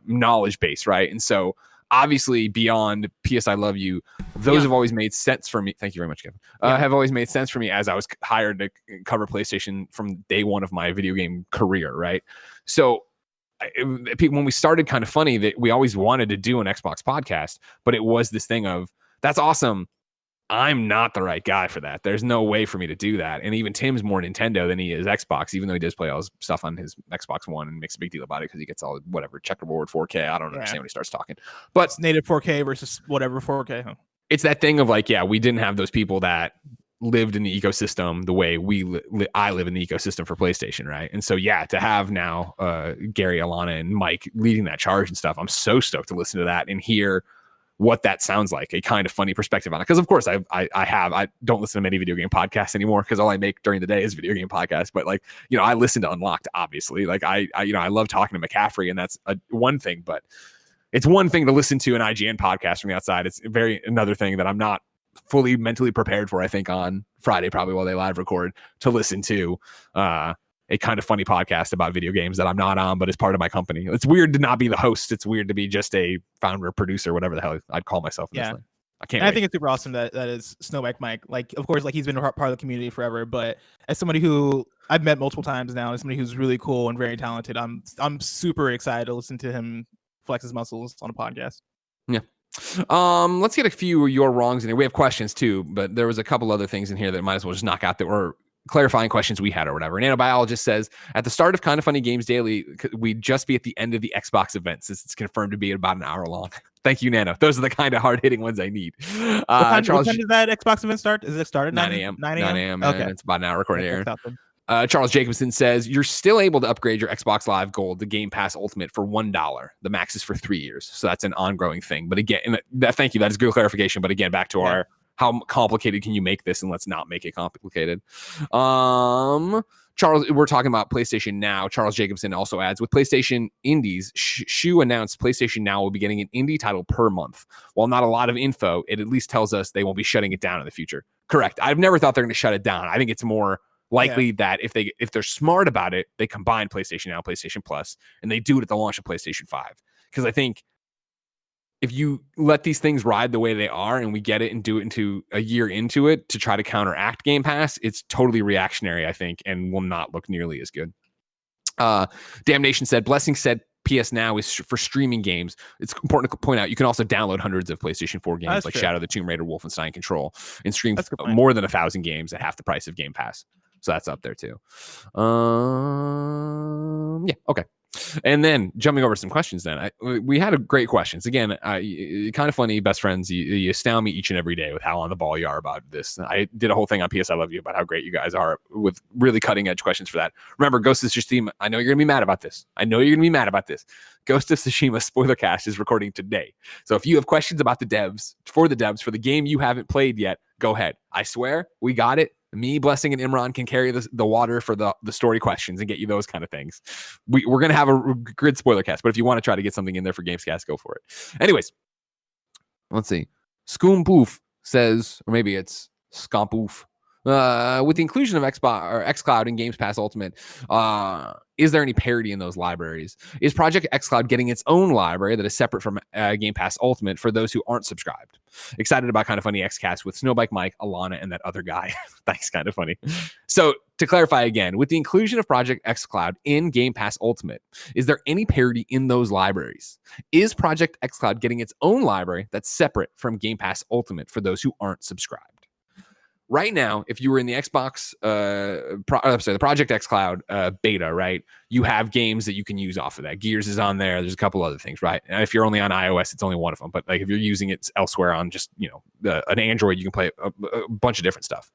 knowledge base, right? And so obviously beyond PS I Love You, those have always made sense for me. Thank you very much, Kevin. Have always made sense for me as I was hired to cover PlayStation from day one of my video game career, right? So when we started Kind of Funny, that we always wanted to do an Xbox podcast, but it was this thing of, that's awesome, I'm not the right guy for that. There's no way for me to do that. And even Tim's more Nintendo than he is Xbox, even though he does play all his stuff on his Xbox One and makes a big deal about it because he gets all whatever checkerboard 4K. I don't understand when he starts talking. But it's native 4K versus whatever 4K. Huh? It's that thing of like, we didn't have those people that lived in the ecosystem the way I live in the ecosystem for PlayStation, right? And so to have now Gary, Alana, and Mike leading that charge and stuff, I'm so stoked to listen to that and hear what that sounds like, a kind of funny perspective on it. Because of course I don't listen to many video game podcasts anymore because all I make during the day is video game podcasts. But like, I listen to Unlocked, obviously. Like I love talking to McCaffrey, and that's one thing, but it's one thing to listen to an IGN podcast from the outside. It's another thing that I'm not fully mentally prepared for, I think, on Friday, probably while they live record, to listen to a Kind of Funny podcast about video games that I'm not on, but is part of my company. It's weird to not be the host. It's weird to be just a founder, producer, whatever the hell I'd call myself. Yeah. I can't. I think it's super awesome that is Snowback Mike. Like, of course, like he's been a part of the community forever, but as somebody who I've met multiple times now, as somebody who's really cool and very talented, I'm super excited to listen to him flex his muscles on a podcast. Yeah. Let's get a few of your wrongs in here. We have questions too, but there was a couple other things in here that might as well just knock out that were clarifying questions we had or whatever. Nanobiologist says, at the start of Kind of Funny Games Daily, we'd just be at the end of the Xbox event since it's confirmed to be about an hour long. Thank you, Nano. Those are the kind of hard-hitting ones I need. What time does that Xbox event start? Is it start at 9 a.m.? 9 a.m. Okay. It's about an hour recording here. Charles Jacobson says, you're still able to upgrade your Xbox Live Gold to Game Pass Ultimate for $1. The max is for 3 years. So that's an ongoing thing. But again, thank you. That is good clarification. But again, back to our how complicated can you make this, and let's not make it complicated. Charles, we're talking about PlayStation Now. Charles Jacobson also adds, with PlayStation Indies, Shu announced PlayStation Now will be getting an indie title per month. While not a lot of info, it at least tells us they won't be shutting it down in the future. Correct. I've never thought they're going to shut it down. I think it's more likely that if they're smart about it, they combine PlayStation Now, PlayStation Plus, and they do it at the launch of PlayStation 5. Because I think if you let these things ride the way they are and we get it and do it into a year into it to try to counteract Game Pass, it's totally reactionary, I think, and will not look nearly as good. Damnation said, Blessing said PS Now is for streaming games. It's important to point out you can also download hundreds of PlayStation 4 games like Shadow of the Tomb Raider, Wolfenstein Control, and stream more than 1,000 games at half the price of Game Pass. So that's up there too. Okay. And then jumping over some questions then. We had great questions. Again, Kind of Funny, best friends, you astound me each and every day with how on the ball you are about this. I did a whole thing on PS I Love You about how great you guys are with really cutting edge questions for that. Remember, Ghost of Tsushima, I know you're going to be mad about this. Ghost of Tsushima spoiler cast is recording today. So if you have questions about the devs for the game you haven't played yet, go ahead. I swear, we got it. Me, Blessing, and Imran can carry the water for the story questions and get you those kind of things. We're going to have a grid spoiler cast, but if you want to try to get something in there for Gamescast, go for it. Anyways, let's see. Scoompoof says, or maybe it's Scoompoof. With the inclusion of Xcloud and Games Pass Ultimate, is there any parity in those libraries? Is Project Xcloud getting its own library that is separate from Game Pass Ultimate for those who aren't subscribed? Excited about Kind of Funny Xcast with Snowbike Mike, Alana, and that other guy. Thanks, Kind of Funny. So to clarify again, with the inclusion of Project Xcloud in Game Pass Ultimate, is there any parity in those libraries? Is Project Xcloud getting its own library that's separate from Game Pass Ultimate for those who aren't subscribed? right now, if you were in the Xbox, the Project Xcloud beta, right, you have games that you can use off of that. Gears is on there. There's a couple other things, right? And if you're only on iOS, it's only one of them. But like if you're using it elsewhere on just an Android, you can play a bunch of different stuff.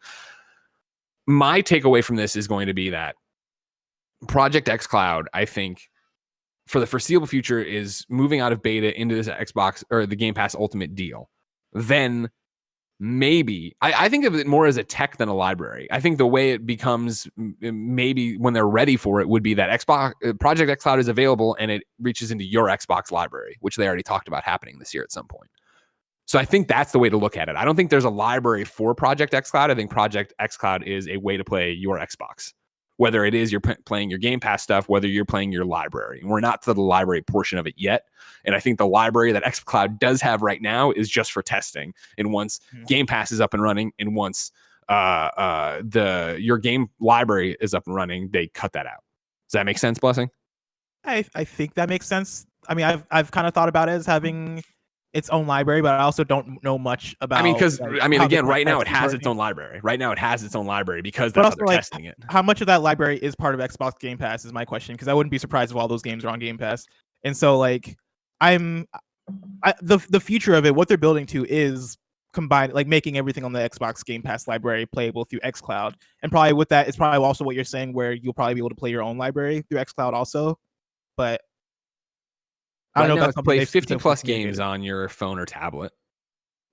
My takeaway from this is going to be that Project Xcloud, I think, for the foreseeable future, is moving out of beta into this Xbox or the Game Pass Ultimate deal. Then maybe I think of it more as a tech than a library. I think the way it becomes maybe when they're ready for it would be that Xbox Project Xcloud is available and it reaches into your Xbox library, which they already talked about happening this year at some point. So I think that's the way to look at it. I don't think there's a library for Project Xcloud. I think Project Xcloud is a way to play your Xbox. Whether it is you're playing your Game Pass stuff, whether you're playing your library. And we're not to the library portion of it yet. And I think the library that Xcloud does have right now is just for testing. And once Game Pass is up and running, and once your game library is up and running, they cut that out. Does that make sense, Blessing? I think that makes sense. I mean, I've kind of thought about it as having its own library, but I also don't know much about. I mean, because again, right now it has its own library. Right now it has its own library because that's how they're testing it. How much of that library is part of Xbox Game Pass is my question, because I wouldn't be surprised if all those games are on Game Pass. And so, like, the future of it, what they're building to is combined, like making everything on the Xbox Game Pass library playable through Xcloud. And probably with that, it's probably also what you're saying, where you'll probably be able to play your own library through Xcloud also. But I don't know if that's play 50 plus games on your phone or tablet.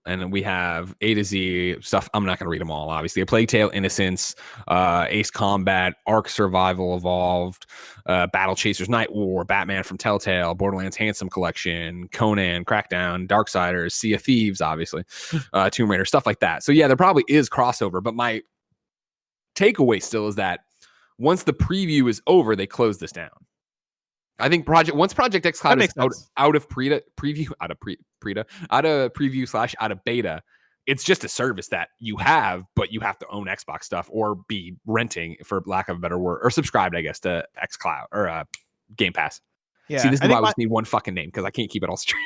And we have A to Z stuff. I'm not going to read them all, obviously. A Plague Tale, Innocence, Ace Combat, Ark Survival Evolved, Battle Chasers Night War, Batman from Telltale, Borderlands Handsome Collection, Conan, Crackdown, Darksiders, Sea of Thieves, obviously, Tomb Raider, stuff like that. So yeah, there probably is crossover. But my takeaway still is that once the preview is over, they close this down. I think once Project Xcloud is out of preview / out of beta, it's just a service that you have, but you have to own Xbox stuff or be renting, for lack of a better word, or subscribed, I guess, to Xcloud or Game Pass. Yeah. See, this is why we just need one fucking name, because I can't keep it all straight.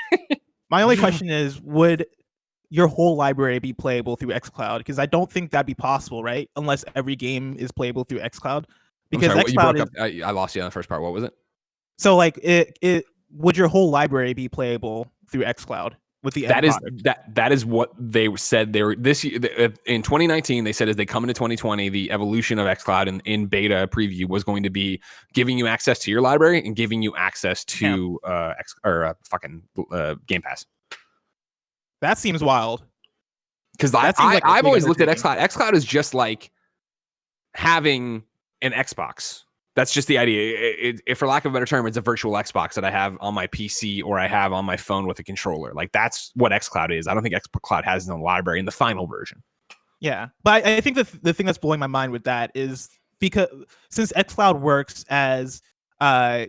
My only question is, would your whole library be playable through Xcloud? Because I don't think that'd be possible, right? Unless every game is playable through Xcloud. Because Xcloud I lost you on the first part. What was it? So, like, it would your whole library be playable through Xcloud with the that is what they said they were this year in 2019. They said as they come into 2020, the evolution of Xcloud in beta preview was going to be giving you access to your library and giving you access to Game Pass. That seems wild. Because I've always looked at Xcloud. Xcloud is just like having an Xbox. That's just the idea. It, for lack of a better term, it's a virtual Xbox that I have on my PC or I have on my phone with a controller. Like, that's what Xcloud is. I don't think Xcloud has its own library in the final version. Yeah, but I think the thing that's blowing my mind with that is because since Xcloud works as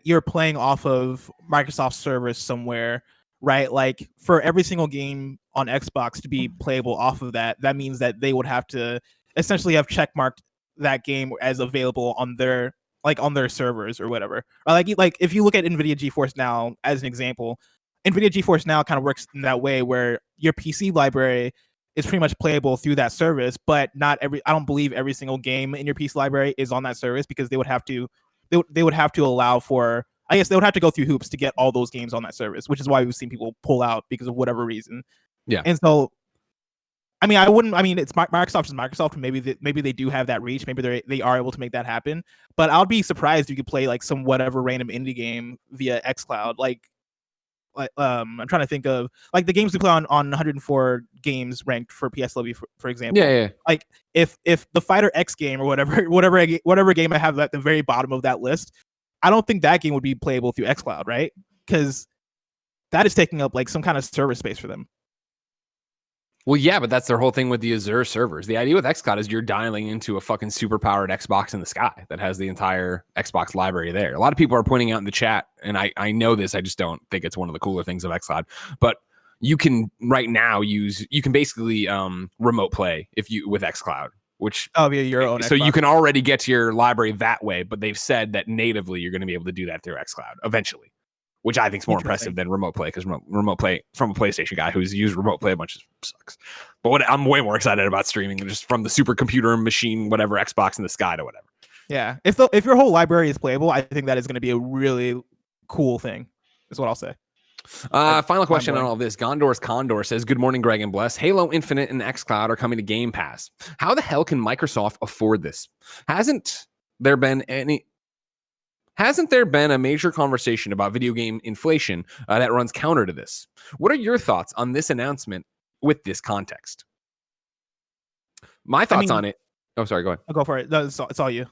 you're playing off of Microsoft servers somewhere, right? Like, for every single game on Xbox to be playable off of that means that they would have to essentially have checkmarked that game as available on their servers or whatever. Or like if you look at NVIDIA GeForce Now as an example, NVIDIA GeForce Now kind of works in that way where your PC library is pretty much playable through that service, but I don't believe every single game in your PC library is on that service, because they would have to allow for, I guess they would have to go through hoops to get all those games on that service, which is why we've seen people pull out because of whatever reason. Yeah. And so it's Microsoft is Microsoft. Maybe they do have that reach. Maybe they are able to make that happen. But I'll be surprised if you could play like some whatever random indie game via Xcloud. Like I'm trying to think of like the games we play on 104 games ranked for PSLV, for example. Yeah. Like if the Fighter X game or whatever game I have at the very bottom of that list, I don't think that game would be playable through Xcloud, right? Because that is taking up like some kind of server space for them. Well, yeah, but that's their whole thing with the Azure servers. The idea with Xcloud is you're dialing into a fucking super-powered Xbox in the sky that has the entire Xbox library there. A lot of people are pointing out in the chat, and I know this, I just don't think it's one of the cooler things of Xcloud, but you can right now basically remote play with Xcloud, which via your own so Xbox. You can already get to your library that way, but they've said that natively you're going to be able to do that through Xcloud eventually, which I think is more impressive than remote play, because remote play from a PlayStation guy who's used remote play a bunch sucks. But what I'm way more excited about streaming than just from the supercomputer machine, whatever, Xbox in the sky to whatever. Yeah, if your whole library is playable, I think that is going to be a really cool thing. Is what I'll say. Final question on all this. Gondors Condor says, good morning, Greg and Bless. Halo Infinite and Xcloud are coming to Game Pass. How the hell can Microsoft afford this? Hasn't there been a major conversation about video game inflation that runs counter to this? What are your thoughts on this announcement with this context? My thoughts on it. Oh, sorry, go ahead. I'll go for it. No, it's all you.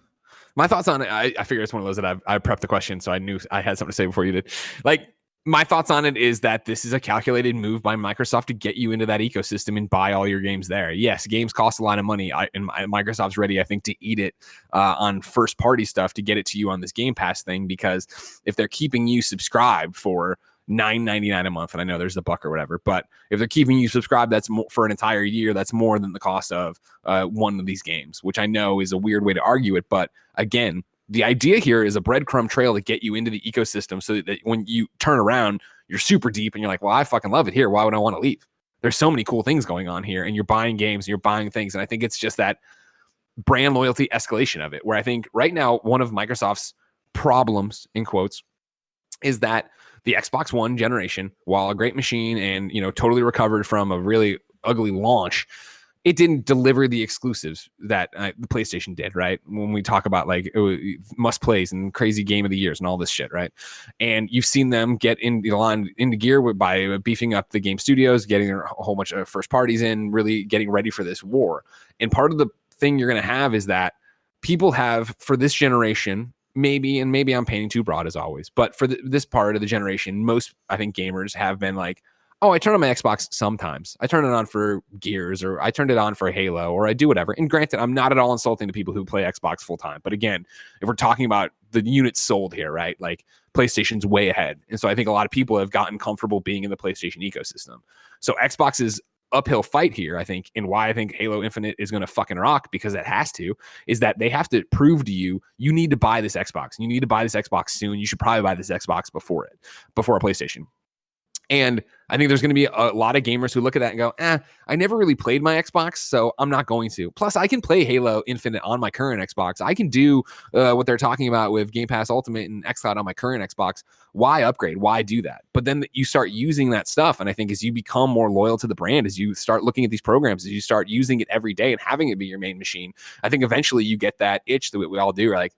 My thoughts on it, I figure it's one of those that I prepped the question, so I knew I had something to say before you did. Like, my thoughts on it is that this is a calculated move by Microsoft to get you into that ecosystem and buy all your games there. Yes, games cost a lot of money, and Microsoft's ready, I think, to eat it on first-party stuff to get it to you on this Game Pass thing, because if they're keeping you subscribed for $9.99 a month, and I know there's the buck or whatever, but if they're keeping you subscribed, that's more for an entire year. That's more than the cost of one of these games, which I know is a weird way to argue it. But again, the idea here is a breadcrumb trail to get you into the ecosystem so that when you turn around, you're super deep and you're like, well, I fucking love it here. Why would I want to leave? There's so many cool things going on here, and you're buying games and you're buying things. And I think it's just that brand loyalty escalation of it, where I think right now, one of Microsoft's problems, in quotes, is that the Xbox One generation, while a great machine and, totally recovered from a really ugly launch, it didn't deliver the exclusives that the PlayStation did, right? When we talk about like must plays and crazy game of the years and all this shit, right? And you've seen them get into gear by beefing up the game studios, getting a whole bunch of first parties in, really getting ready for this war. And part of the thing you're going to have is that people have, for this generation, maybe I'm painting too broad as always, but for this part of the generation, most, I think, gamers have been like, oh, I turn on my Xbox sometimes. I turn it on for Gears, or I turned it on for Halo, or I do whatever. And granted, I'm not at all insulting to people who play Xbox full time. But again, if we're talking about the units sold here, right? Like PlayStation's way ahead. And so I think a lot of people have gotten comfortable being in the PlayStation ecosystem. So Xbox's uphill fight here, I think, and why I think Halo Infinite is going to fucking rock, because it has to, is that they have to prove to you need to buy this Xbox. You need to buy this Xbox soon. You should probably buy this Xbox before a PlayStation. And I think there's going to be a lot of gamers who look at that and go, I never really played my Xbox, so I'm not going to. Plus, I can play Halo Infinite on my current Xbox. I can do what they're talking about with Game Pass Ultimate and Xcloud on my current Xbox. Why upgrade? Why do that? But then you start using that stuff, and I think as you become more loyal to the brand, as you start looking at these programs, as you start using it every day and having it be your main machine, I think eventually you get that itch that we all do. We're like,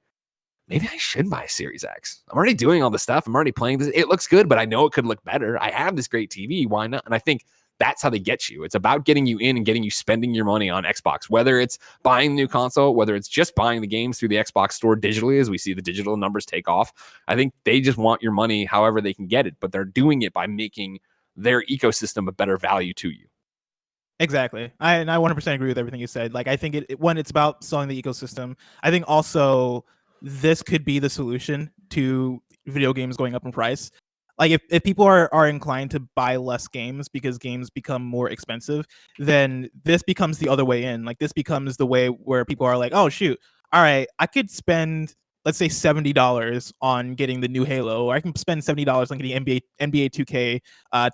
maybe I should buy a Series X. I'm already doing all this stuff. I'm already playing this. It looks good, but I know it could look better. I have this great TV. Why not? And I think that's how they get you. It's about getting you in and getting you spending your money on Xbox, whether it's buying the new console, whether it's just buying the games through the Xbox store digitally, as we see the digital numbers take off. I think they just want your money however they can get it, but they're doing it by making their ecosystem a better value to you. Exactly. I 100% agree with everything you said. Like, I think when it's about selling the ecosystem, I think also this could be the solution to video games going up in price. Like, if people are inclined to buy less games because games become more expensive, then this becomes the other way in. Like, this becomes the way where people are like, oh shoot, all right, I could spend, let's say, $70 on getting the new Halo, or I can spend $70 on getting NBA 2K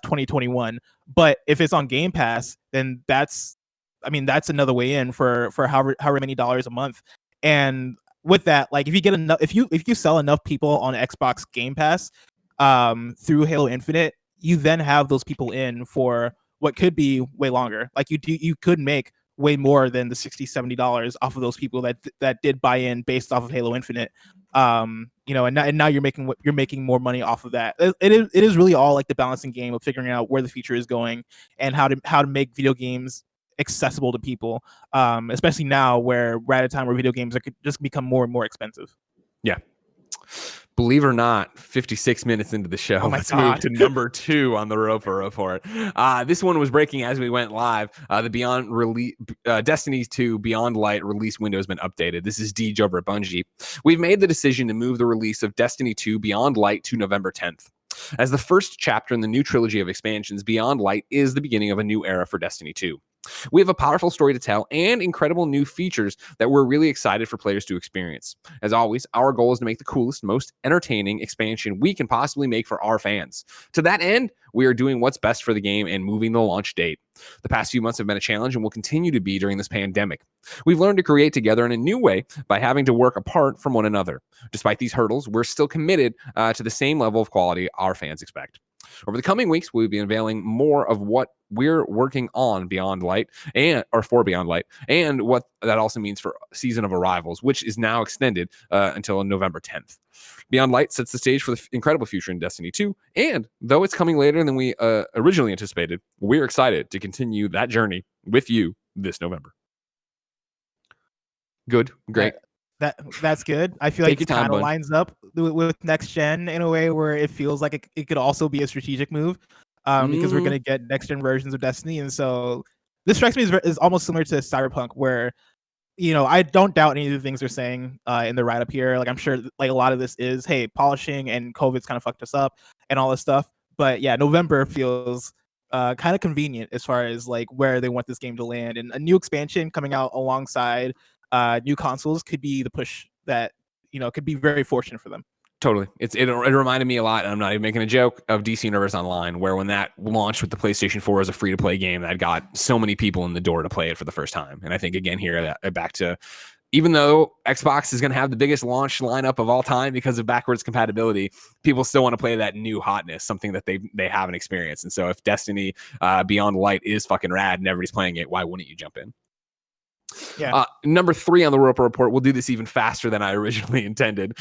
2021. But if it's on Game Pass, then that's another way in for however many dollars a month. And with that, like, if you get enough, if you sell enough people on Xbox Game Pass through Halo Infinite, you then have those people in for what could be way longer. Like, you could make way more than the $60-$70 off of those people that did buy in based off of Halo Infinite. And now you're making more money off of that. It is really all like the balancing game of figuring out where the future is going and how to make video games accessible to people, especially now where we're at a time where video games are just become more and more expensive. Yeah. Believe it or not, 56 minutes into the show, let's God. move to number 2 on the Roper Report. This one was breaking as we went live. The Destiny 2 Beyond Light release window has been updated. This is Deej over at Bungie. We've made the decision to move the release of Destiny 2 Beyond Light to November 10th. As the first chapter in the new trilogy of expansions, Beyond Light is the beginning of a new era for Destiny 2. We have a powerful story to tell and incredible new features that we're really excited for players to experience. As always, our goal is to make the coolest, most entertaining expansion we can possibly make for our fans. To that end, we are doing what's best for the game and moving the launch date. The past few months have been a challenge and will continue to be during this pandemic. We've learned to create together in a new way by having to work apart from one another. Despite these hurdles, we're still committed to the same level of quality our fans expect. Over the coming weeks, we'll be unveiling more of what we're working on Beyond Light for Beyond Light, and what that also means for Season of Arrivals, which is now extended until November 10th. Beyond Light sets the stage for the incredible future in Destiny 2, and though it's coming later than we originally anticipated, we're excited to continue that journey with you this November. Good, great. That's good. I feel like it kind of lines up with next gen in a way where it feels like it could also be a strategic move, because we're going to get next gen versions of Destiny. And so this strikes me is almost similar to Cyberpunk, where, I don't doubt any of the things they're saying in the write-up here. Like, I'm sure like a lot of this is, hey, polishing and COVID's kind of fucked us up and all this stuff. But yeah, November feels kind of convenient as far as like where they want this game to land, and a new expansion coming out alongside new consoles could be the push that could be very fortunate for them. Totally. It reminded me a lot, and I'm not even making a joke, of DC Universe Online, where when that launched with the PlayStation 4 as a free-to-play game, that got so many people in the door to play it for the first time. And I think, again, here, back to, even though Xbox is going to have the biggest launch lineup of all time because of backwards compatibility, people still want to play that new hotness, something that they haven't experienced. And so if Destiny Beyond Light is fucking rad and everybody's playing it, why wouldn't you jump in? Yeah. Number 3 on the Roper Report. We'll do this even faster than I originally intended.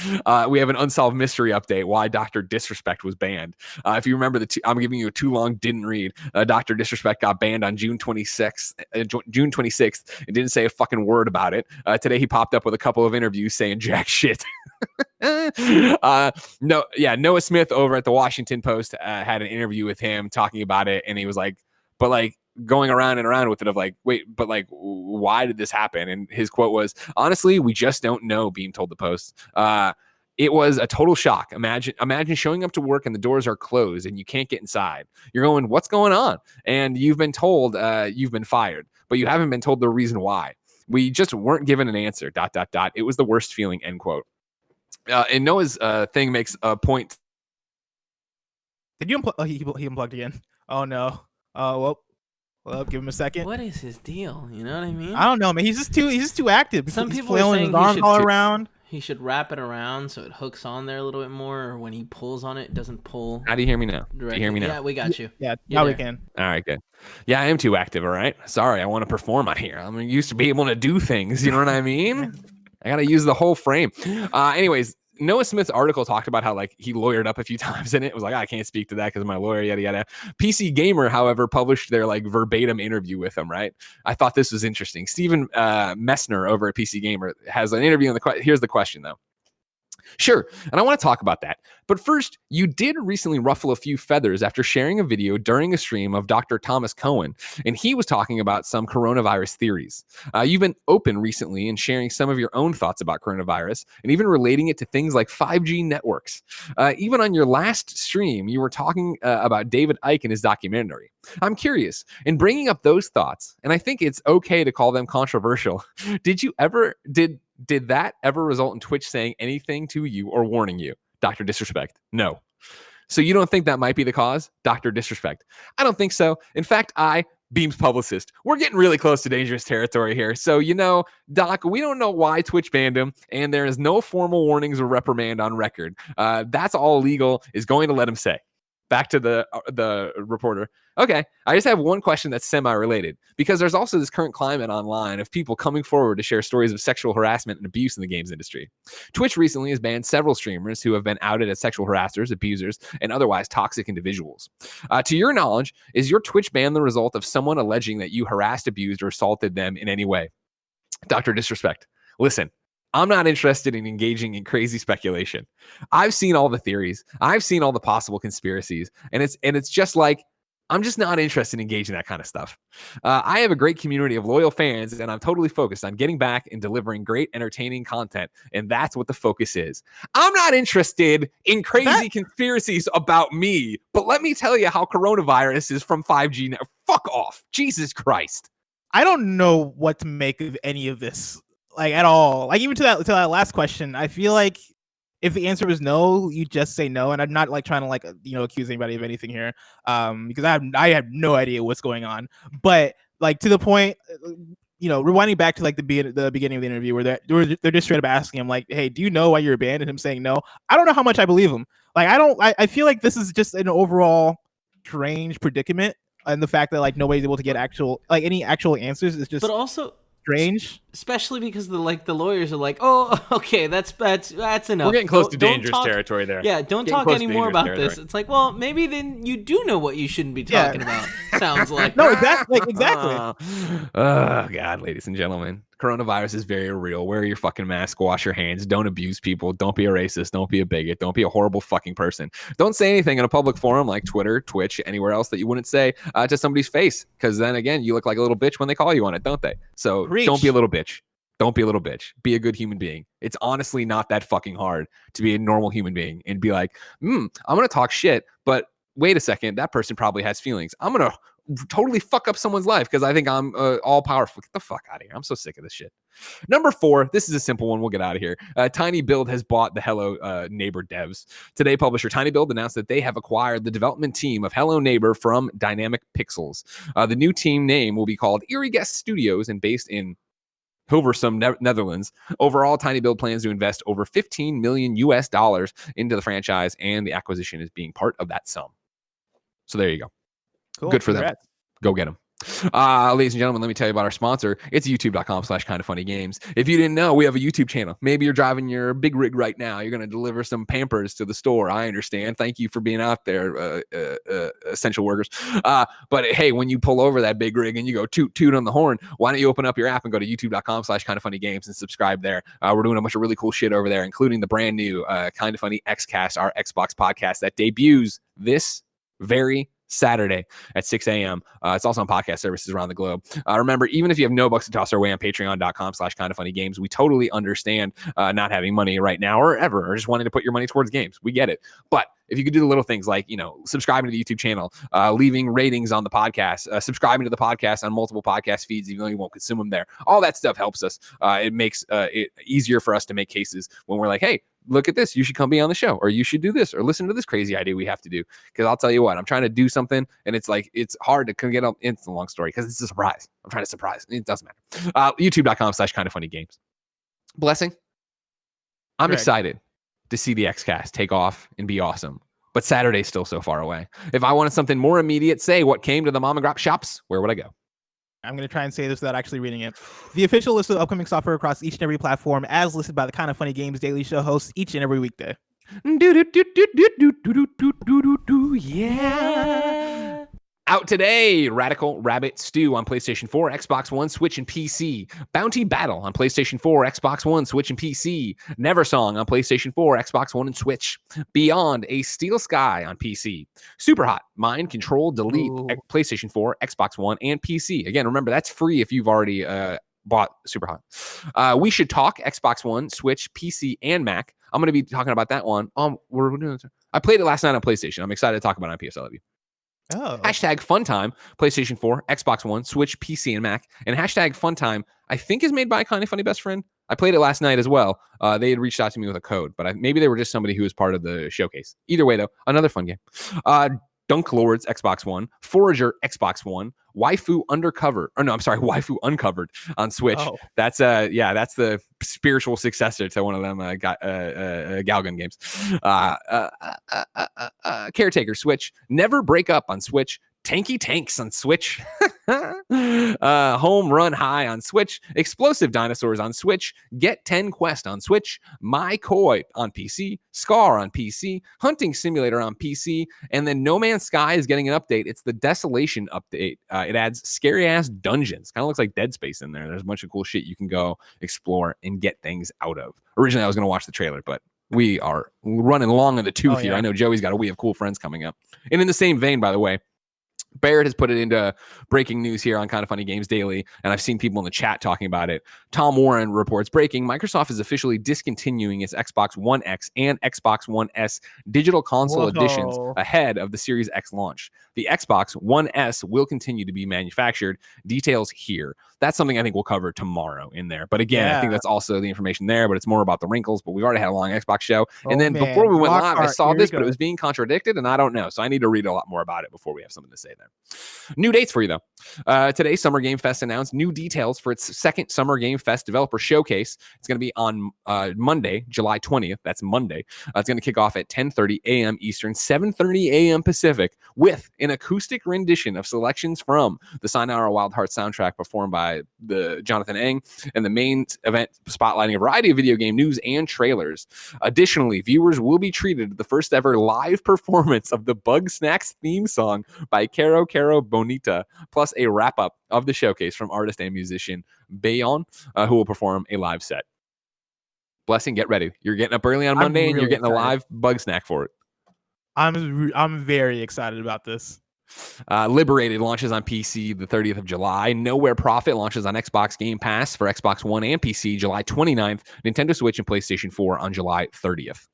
We have an Unsolved Mystery update, why Dr. Disrespect was banned. If you remember, I'm giving you a too long didn't read. Dr. Disrespect got banned on June 26th. It didn't say a fucking word about it. Today he popped up with a couple of interviews saying jack shit. Noah Smith over at the Washington Post had an interview with him talking about it, and he was like, but like, going around and around with it of like, wait, but like, why did this happen? And his quote was, honestly, we just don't know, Beam told the Post. It was a total shock. Imagine showing up to work and the doors are closed and you can't get inside. You're going, what's going on? And you've been told you've been fired, but you haven't been told the reason why. We just weren't given an answer, ... It was the worst feeling, end quote. And Noah's thing makes a point. Did you unplug? Oh, he unplugged again. Oh, no. Well, give him a second. What is his deal? You know what I mean? I don't know, man. He's just too active. Some he's people are saying his arm all around. He should wrap it around so it hooks on there a little bit more, or when he pulls on it, it doesn't pull. How do you hear me now? Directly. Do you hear me now? Yeah, we got you. Yeah, now we can. All right, good. Yeah, I am too active, all right? Sorry, I want to perform out here. I'm used to be able to do things, you know what I mean? I got to use the whole frame. Anyways, Noah Smith's article talked about how like he lawyered up a few times in it. It was like, I can't speak to that because of my lawyer, yada, yada. PC Gamer, however, published their like verbatim interview with him, right? I thought this was interesting. Stephen Messner over at PC Gamer has an interview. Here's the question, though. Sure, and I want to talk about that. But first, you did recently ruffle a few feathers after sharing a video during a stream of Dr. Thomas Cohen, and he was talking about some coronavirus theories. You've been open recently in sharing some of your own thoughts about coronavirus, and even relating it to things like 5G networks. Even on your last stream, you were talking about David Icke and his documentary. I'm curious, in bringing up those thoughts, and I think it's okay to call them controversial, did that ever result in Twitch saying anything to you or warning you? Dr. Disrespect. No. So you don't think that might be the cause? Dr. Disrespect. I don't think so. In fact, Beam's publicist, we're getting really close to dangerous territory here. So, Doc, we don't know why Twitch banned him, and there is no formal warnings or reprimand on record. That's all legal is going to let him say. Back to the reporter. Okay, I just have one question that's semi-related, because there's also this current climate online of people coming forward to share stories of sexual harassment and abuse in the games industry. Twitch recently has banned several streamers who have been outed as sexual harassers, abusers, and otherwise toxic individuals. To your knowledge, is your Twitch ban the result of someone alleging that you harassed, abused, or assaulted them in any way? Dr. Disrespect. Listen, I'm not interested in engaging in crazy speculation. I've seen all the theories. I've seen all the possible conspiracies. And it's just like, I'm just not interested in engaging that kind of stuff. I have a great community of loyal fans, and I'm totally focused on getting back and delivering great, entertaining content. And that's what the focus is. I'm not interested in crazy conspiracies about me, but let me tell you how coronavirus is from 5G now. Fuck off. Jesus Christ. I don't know what to make of any of this, like at all. Like even to that last question, I feel like if the answer was no, you just say no. And I'm not like trying to like accuse anybody of anything here, because I have no idea what's going on. But like to the point, rewinding back to like the beginning of the interview where they're just straight up asking him like, hey, do you know why you're banned? And him saying no. I don't know how much I believe him. Like I feel like this is just an overall strange predicament, and the fact that like nobody's able to get any actual answers is just but also strange, especially because the lawyers are like, oh, okay, that's enough. We're getting close to dangerous territory there. Yeah, don't talk anymore about this. It's like, well, maybe then you do know what you shouldn't be talking about. Sounds like no, exactly. Oh God, ladies and gentlemen, coronavirus is very real. Wear your fucking mask. Wash your hands. Don't abuse people. Don't be a racist. Don't be a bigot. Don't be a horrible fucking person. Don't say anything in a public forum like Twitter, Twitch, anywhere else that you wouldn't say to somebody's face, because then again, you look like a little bitch when they call you on it, don't they? So don't be a little bitch. Don't be a little bitch. Be a good human being. It's honestly not that fucking hard to be a normal human being and be like, I'm going to talk shit, but wait a second, that person probably has feelings. I'm going to totally fuck up someone's life because I think I'm all powerful. Get the fuck out of here. I'm so sick of this shit. Number 4, this is a simple one. We'll get out of here. TinyBuild has bought the Hello Neighbor devs. Today, publisher TinyBuild announced that they have acquired the development team of Hello Neighbor from Dynamic Pixels. The new team name will be called Eerie Guest Studios and based in Hilversum, Netherlands. Overall, TinyBuild plans to invest over $15 million into the franchise, and the acquisition is being part of that sum. So there you go. Cool. Good for them. Go get them. Ladies and gentlemen, let me tell you about our sponsor. It's youtube.com/kindoffunnygames. If you didn't know, we have a YouTube channel. Maybe you're driving your big rig right now. You're going to deliver some Pampers to the store. I understand. Thank you for being out there, essential workers. But hey, when you pull over that big rig and you go toot toot on the horn, why don't you open up your app and go to youtube.com/kindoffunnygames and subscribe there. We're doing a bunch of really cool shit over there, including the brand new Kind of Funny Xcast, our Xbox podcast that debuts this very Saturday at 6 a.m. It's also on podcast services around the globe. Remember, even if you have no bucks to toss our way on patreon.com/kindoffunnygames, we totally understand not having money right now or ever, or just wanting to put your money towards games. We get it. But if you could do the little things like, subscribing to the YouTube channel, leaving ratings on the podcast, subscribing to the podcast on multiple podcast feeds, even though you won't consume them there, all that stuff helps us. It makes it easier for us to make cases when we're like, hey, look at this, you should come be on the show, or you should do this, or listen to this crazy idea we have to do. Because I'll tell you what, I'm trying to do something, and it's like, it's hard to get up. It's a long story because it's a surprise. I'm trying to surprise. It doesn't matter. youtube.com/kindoffunnygames. Blessing. I'm excited to see the Xcast take off and be awesome. But Saturday's still so far away. If I wanted something more immediate, say what came to the mom and grop shops, where would I go? I'm going to try and say this without actually reading it. The official list of upcoming software across each and every platform, as listed by the Kind of Funny Games Daily Show hosts each and every weekday. Yeah. Out today, Radical Rabbit Stew on PlayStation 4, Xbox One, Switch, and PC. Bounty Battle on PlayStation 4, Xbox One, Switch, and PC. Neversong on PlayStation 4, Xbox One, and Switch. Beyond a Steel Sky on PC. Super Hot, Mind Control Delete, PlayStation 4, Xbox One, and PC. Again, remember, that's free if you've already bought Super Hot. We Should Talk, Xbox One, Switch, PC, and Mac. I'm going to be talking about that one. I played it last night on PlayStation. I'm excited to talk about it on PSLW. Hashtag Funtime, PlayStation 4, Xbox One, Switch, PC, and Mac. And hashtag Funtime, I think, is made by a Kind of Funny best friend. I played it last night as well. They had reached out to me with a code, but maybe they were just somebody who was part of the showcase. Either way, though, another fun game. Dunk Lords, Xbox One, Forager, Xbox One, Waifu Uncovered on Switch. That's that's the spiritual successor to one of them Galgun games. Caretaker Switch, Never Break Up on Switch, Tanky Tanks on Switch, Home Run High on Switch, Explosive Dinosaurs on Switch, Get 10 Quest on Switch, My Koi on PC, Scar on PC, Hunting Simulator on PC, and then No Man's Sky is getting an update. It's the Desolation update. It adds scary ass dungeons. Kind of looks like Dead Space in there. There's a bunch of cool shit you can go explore and get things out of. Originally, I was going to watch the trailer, but we are running long in the tooth here. I know Joey's got a We Have Cool Friends coming up. And in the same vein, by the way, Barrett has put it into breaking news here on Kind of Funny Games Daily, and I've seen people in the chat talking about it. Tom Warren reports, breaking, Microsoft is officially discontinuing its Xbox One X and Xbox One S digital console editions ahead of the Series X launch. The Xbox One S will continue to be manufactured. Details here. That's something I think we'll cover tomorrow in there. But again, I think that's also the information there, but it's more about the wrinkles. But we've already had a long Xbox show. And then before we went live, I saw this, but it was being contradicted, and I don't know. So I need to read a lot more about it before we have something to say there. New dates for you, though. Today, Summer Game Fest announced new details for its second Summer Game Fest developer showcase. It's going to be on Monday, July 20th. That's Monday. It's going to kick off at 10:30 a.m. Eastern, 7:30 a.m. Pacific, with an acoustic rendition of selections from the Sayonara Wild Hearts soundtrack performed by the Jonathan Eng, and the main event spotlighting a variety of video game news and trailers. Additionally, viewers will be treated to the first ever live performance of the Bug Snacks theme song by Caro Caro Bonita, plus a wrap-up of the showcase from artist and musician Bayon, who will perform a live set. Blessing, get ready. You're getting up early on Monday, and you're getting a live Bug Snack for it. I'm very excited about this. Liberated launches on PC the 30th of July. Nowhere Profit launches on Xbox Game Pass for Xbox One and PC July 29th. Nintendo Switch and PlayStation 4 on July 30th.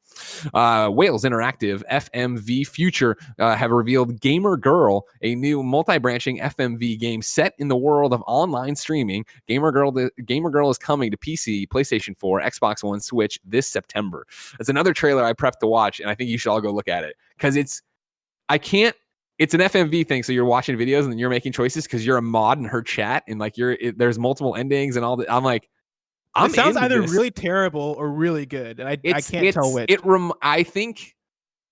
Wales Interactive FMV Future have revealed Gamer Girl, a new multi-branching FMV game set in the world of online streaming. Gamer Girl is coming to PC, PlayStation 4, Xbox One, Switch this September. It's another trailer I prepped to watch, and I think you should all go look at it because it's an FMV thing, so you're watching videos and then you're making choices because you're a mod in her chat, and like there's multiple endings and all that. I'm like, it sounds either really terrible or really good, and I can't tell which. I think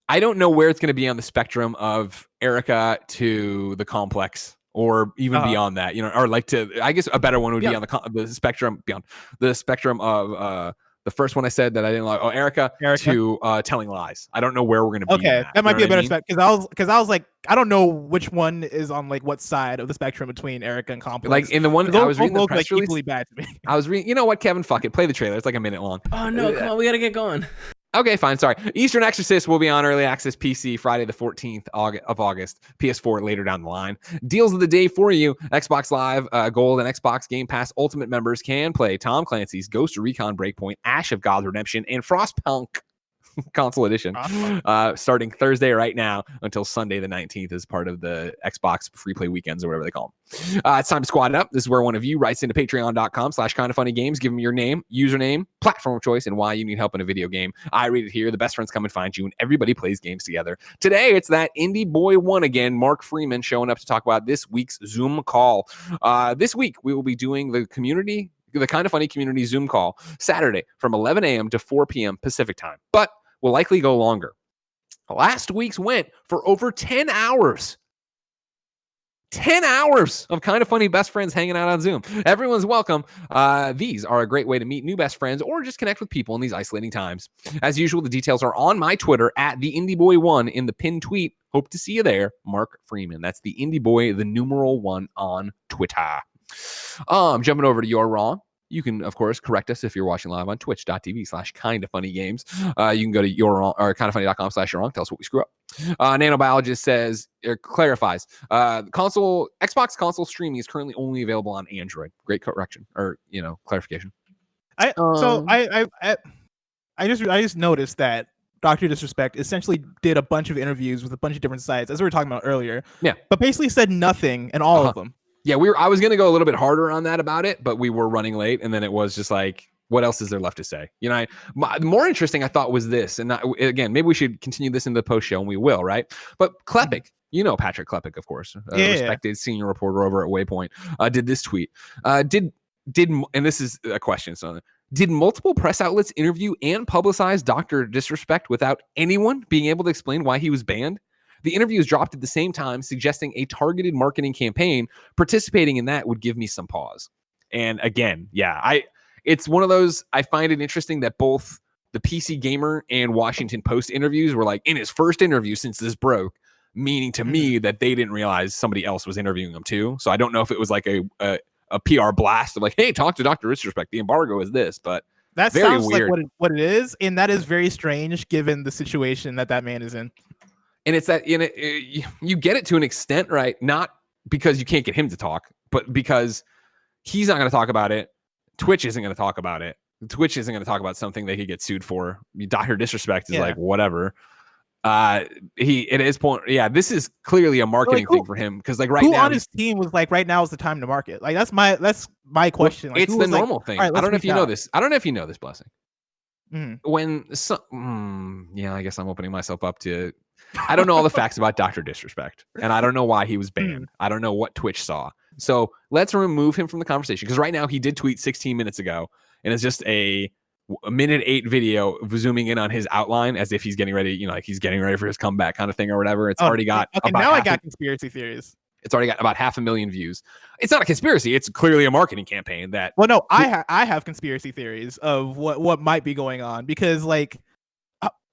I don't know where it's going to be on the spectrum of Erica to the Complex, or even beyond that, or like to. I guess a better one would be on the spectrum beyond the spectrum of the first one I said that I didn't like. Oh, Erica. To Telling Lies. I don't know where we're going to be. Okay, that might be a better spec because I was like, I don't know which one is on like what side of the spectrum between Erica and Complex. Like in the one I was reading the press release, equally bad to me. I was reading. You know what, Kevin? Fuck it. Play the trailer. It's like a minute long. Oh no! Come on, we gotta get going. Okay, fine. Sorry. Eastern Exorcist will be on early access PC Friday the 14th of August. PS4 later down the line. Deals of the day for you. Xbox Live Gold and Xbox Game Pass Ultimate members can play Tom Clancy's Ghost Recon Breakpoint, Ash of God's Redemption, and Frostpunk console edition starting Thursday right now until Sunday the 19th as part of the Xbox free play weekends or whatever they call them. It's time to squad up. This is where one of you writes into patreon.com/kindoffunnygames. Give them your name, username, platform of choice, and why you need help in a video game. I read it here. The best friends come and find you, and everybody plays games together. Today, it's that indie boy one again, Mark Freeman, showing up to talk about this week's Zoom call. This week, we will be doing the Kind of Funny community Zoom call Saturday from 11 a.m. to 4 p.m. Pacific time, but will likely go longer. Last week's went for over 10 hours. 10 hours of Kind of Funny best friends hanging out on Zoom. Everyone's welcome. These are a great way to meet new best friends or just connect with people in these isolating times. As usual, the details are on my Twitter at the IndieBoy1 in the pinned tweet. Hope to see you there, Mark Freeman. That's the IndieBoy, the numeral 1 on Twitter. Jumping over to You're Wrong. You can, of course, correct us if you're watching live on twitch.tv/kindoffunnygames. You can go to you're or kindoffunny.com/you're Tell us what we screw up. Nanobiologist says, clarifies, Xbox console streaming is currently only available on Android. Great correction or, clarification. I just noticed that Dr. Disrespect essentially did a bunch of interviews with a bunch of different sites, as we were talking about earlier. Yeah. But basically said nothing in all of them. Yeah, I was going to go a little bit harder on that about it, but we were running late, and then it was just like, what else is there left to say? More interesting I thought was this, and again, maybe we should continue this in the post show, and we will, right? But Klepek, Patrick Klepek, of course, respected senior reporter over at Waypoint, did this tweet. And this is a question, so did multiple press outlets interview and publicize Dr. Disrespect without anyone being able to explain why he was banned? The interviews dropped at the same time, suggesting a targeted marketing campaign. Participating in that would give me some pause. And again, it's one of those, I find it interesting that both the PC Gamer and Washington Post interviews were like, in his first interview since this broke, meaning to me that they didn't realize somebody else was interviewing him too. So I don't know if it was like a PR blast of like, hey, talk to Dr. Disrespect. The embargo is this, but that very sounds weird. Like what it is. And that is very strange given the situation that man is in. And it's that you get it to an extent, right? Not because you can't get him to talk, but because he's not going to talk about it. Twitch isn't going to talk about it. Twitch isn't going to talk about something they could get sued for. Dr. Disrespect is like whatever. It is point. Yeah, this is clearly a marketing thing for him because like who now on his team was like right now is the time to market. Like that's my question. Like, it's the normal thing. Right, I don't know if you know this. I don't know if you know this, Blessing. When I guess I'm opening myself up to. I don't know all the facts about Dr. Disrespect, and I don't know why he was banned. I don't know what Twitch saw. So let's remove him from the conversation because right now he did tweet 16 minutes ago, and it's just a minute 8 video zooming in on his outline as if he's getting ready, like he's getting ready for his comeback kind of thing or whatever. It's already got now I got conspiracy theories. It's already got about 500,000 views. It's not a conspiracy. It's clearly a marketing campaign that. Well, no, I have conspiracy theories of what might be going on because like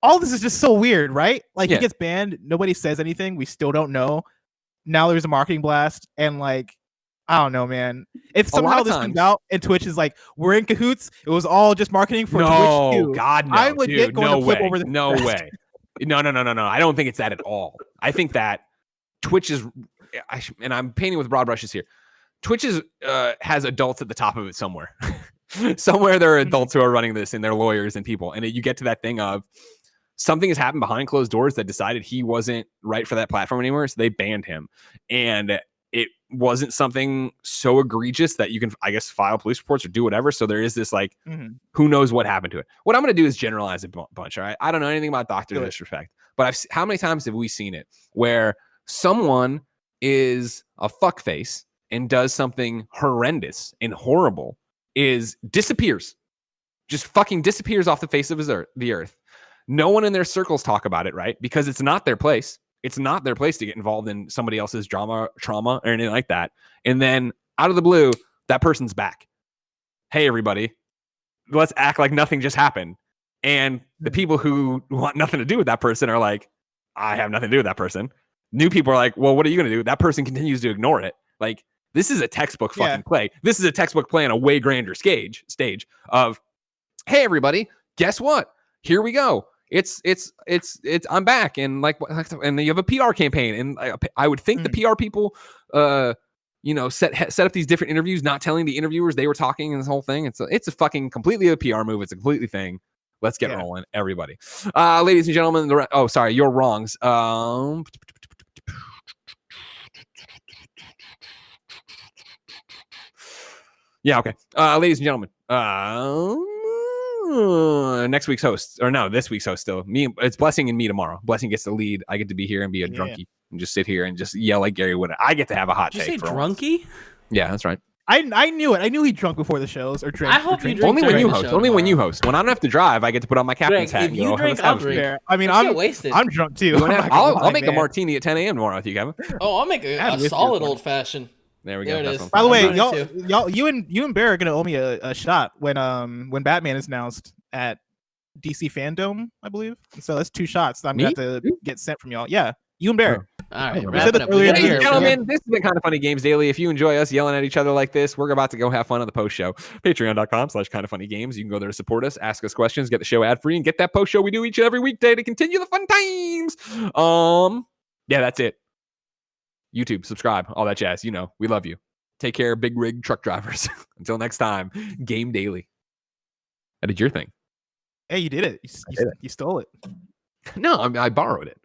all this is just so weird, right? Like he gets banned. Nobody says anything. We still don't know. Now there's a marketing blast and like, I don't know, man. If somehow this comes out and Twitch is like, we're in cahoots, it was all just marketing for Twitch too. God, no, I'm legit going to flip over the No way. No. I don't think it's that at all. I think that Twitch is, and I'm painting with broad brushes here. Twitch has adults at the top of it somewhere. Somewhere there are adults who are running this and they're lawyers and people. And you get to that thing of something has happened behind closed doors that decided he wasn't right for that platform anymore. So they banned him. And it wasn't something so egregious that you can, I guess, file police reports or do whatever. So there is this like, who knows what happened to it. What I'm going to do is generalize a bunch. All right. I don't know anything about Dr. Disrespect, but how many times have we seen it where someone is a fuckface and does something horrendous and horrible disappears, just fucking disappears off the face of the earth. No one in their circles talk about it, right? Because it's not their place. It's not their place to get involved in somebody else's trauma, or anything like that. And then out of the blue, that person's back. Hey, everybody, let's act like nothing just happened. And the people who want nothing to do with that person are like, I have nothing to do with that person. New people are like, well, what are you going to do? That person continues to ignore it. Like, this is a textbook fucking play. This is a textbook play on a way grander stage of, hey, everybody, guess what? Here we go. It's I'm back, and like, and you have a PR campaign, and I would think the PR people, set up these different interviews, not telling the interviewers they were talking, and this whole thing. It's a fucking completely a PR move. It's a completely thing. Let's get rolling, everybody. Ladies and gentlemen, your wrongs. Yeah, okay. Ladies and gentlemen, next week's host, or no, this week's host still. Me, it's Blessing and me tomorrow. Blessing gets the lead. I get to be here and be a drunkie and just sit here and just yell like Gary Wood. I get to have a hot take. Did you say drunkie? Once. Yeah, that's right. I knew it. I knew he drunk before the shows or drink. I hope you drink only when you host. Only when you host. When I don't have to drive, I get to put on my captain's hat. If you drink, I'll drink. I mean, I'm wasted. I'm drunk too. I'll make a martini at 10 a.m. tomorrow with you, Kevin. Oh, I'll make a solid old fashioned. There we go. There it is. By the way, y'all, you and Bear are gonna owe me a shot when Batman is announced at DC Fandom, I believe. So that's 2 shots that I'm gonna have to get sent from y'all. Yeah, you and Bear. All right, ladies and gentlemen, this has been Kind of Funny Games Daily. If you enjoy us yelling at each other like this, we're about to go have fun on the post show. Patreon.com/kindoffunnygames. You can go there to support us, ask us questions, get the show ad free, and get that post show we do each and every weekday to continue the fun times. Yeah, that's it. YouTube, subscribe, all that jazz. We love you. Take care, big rig truck drivers. Until next time, Game Daily. I did your thing. Hey, you did it. You stole it. No, I borrowed it.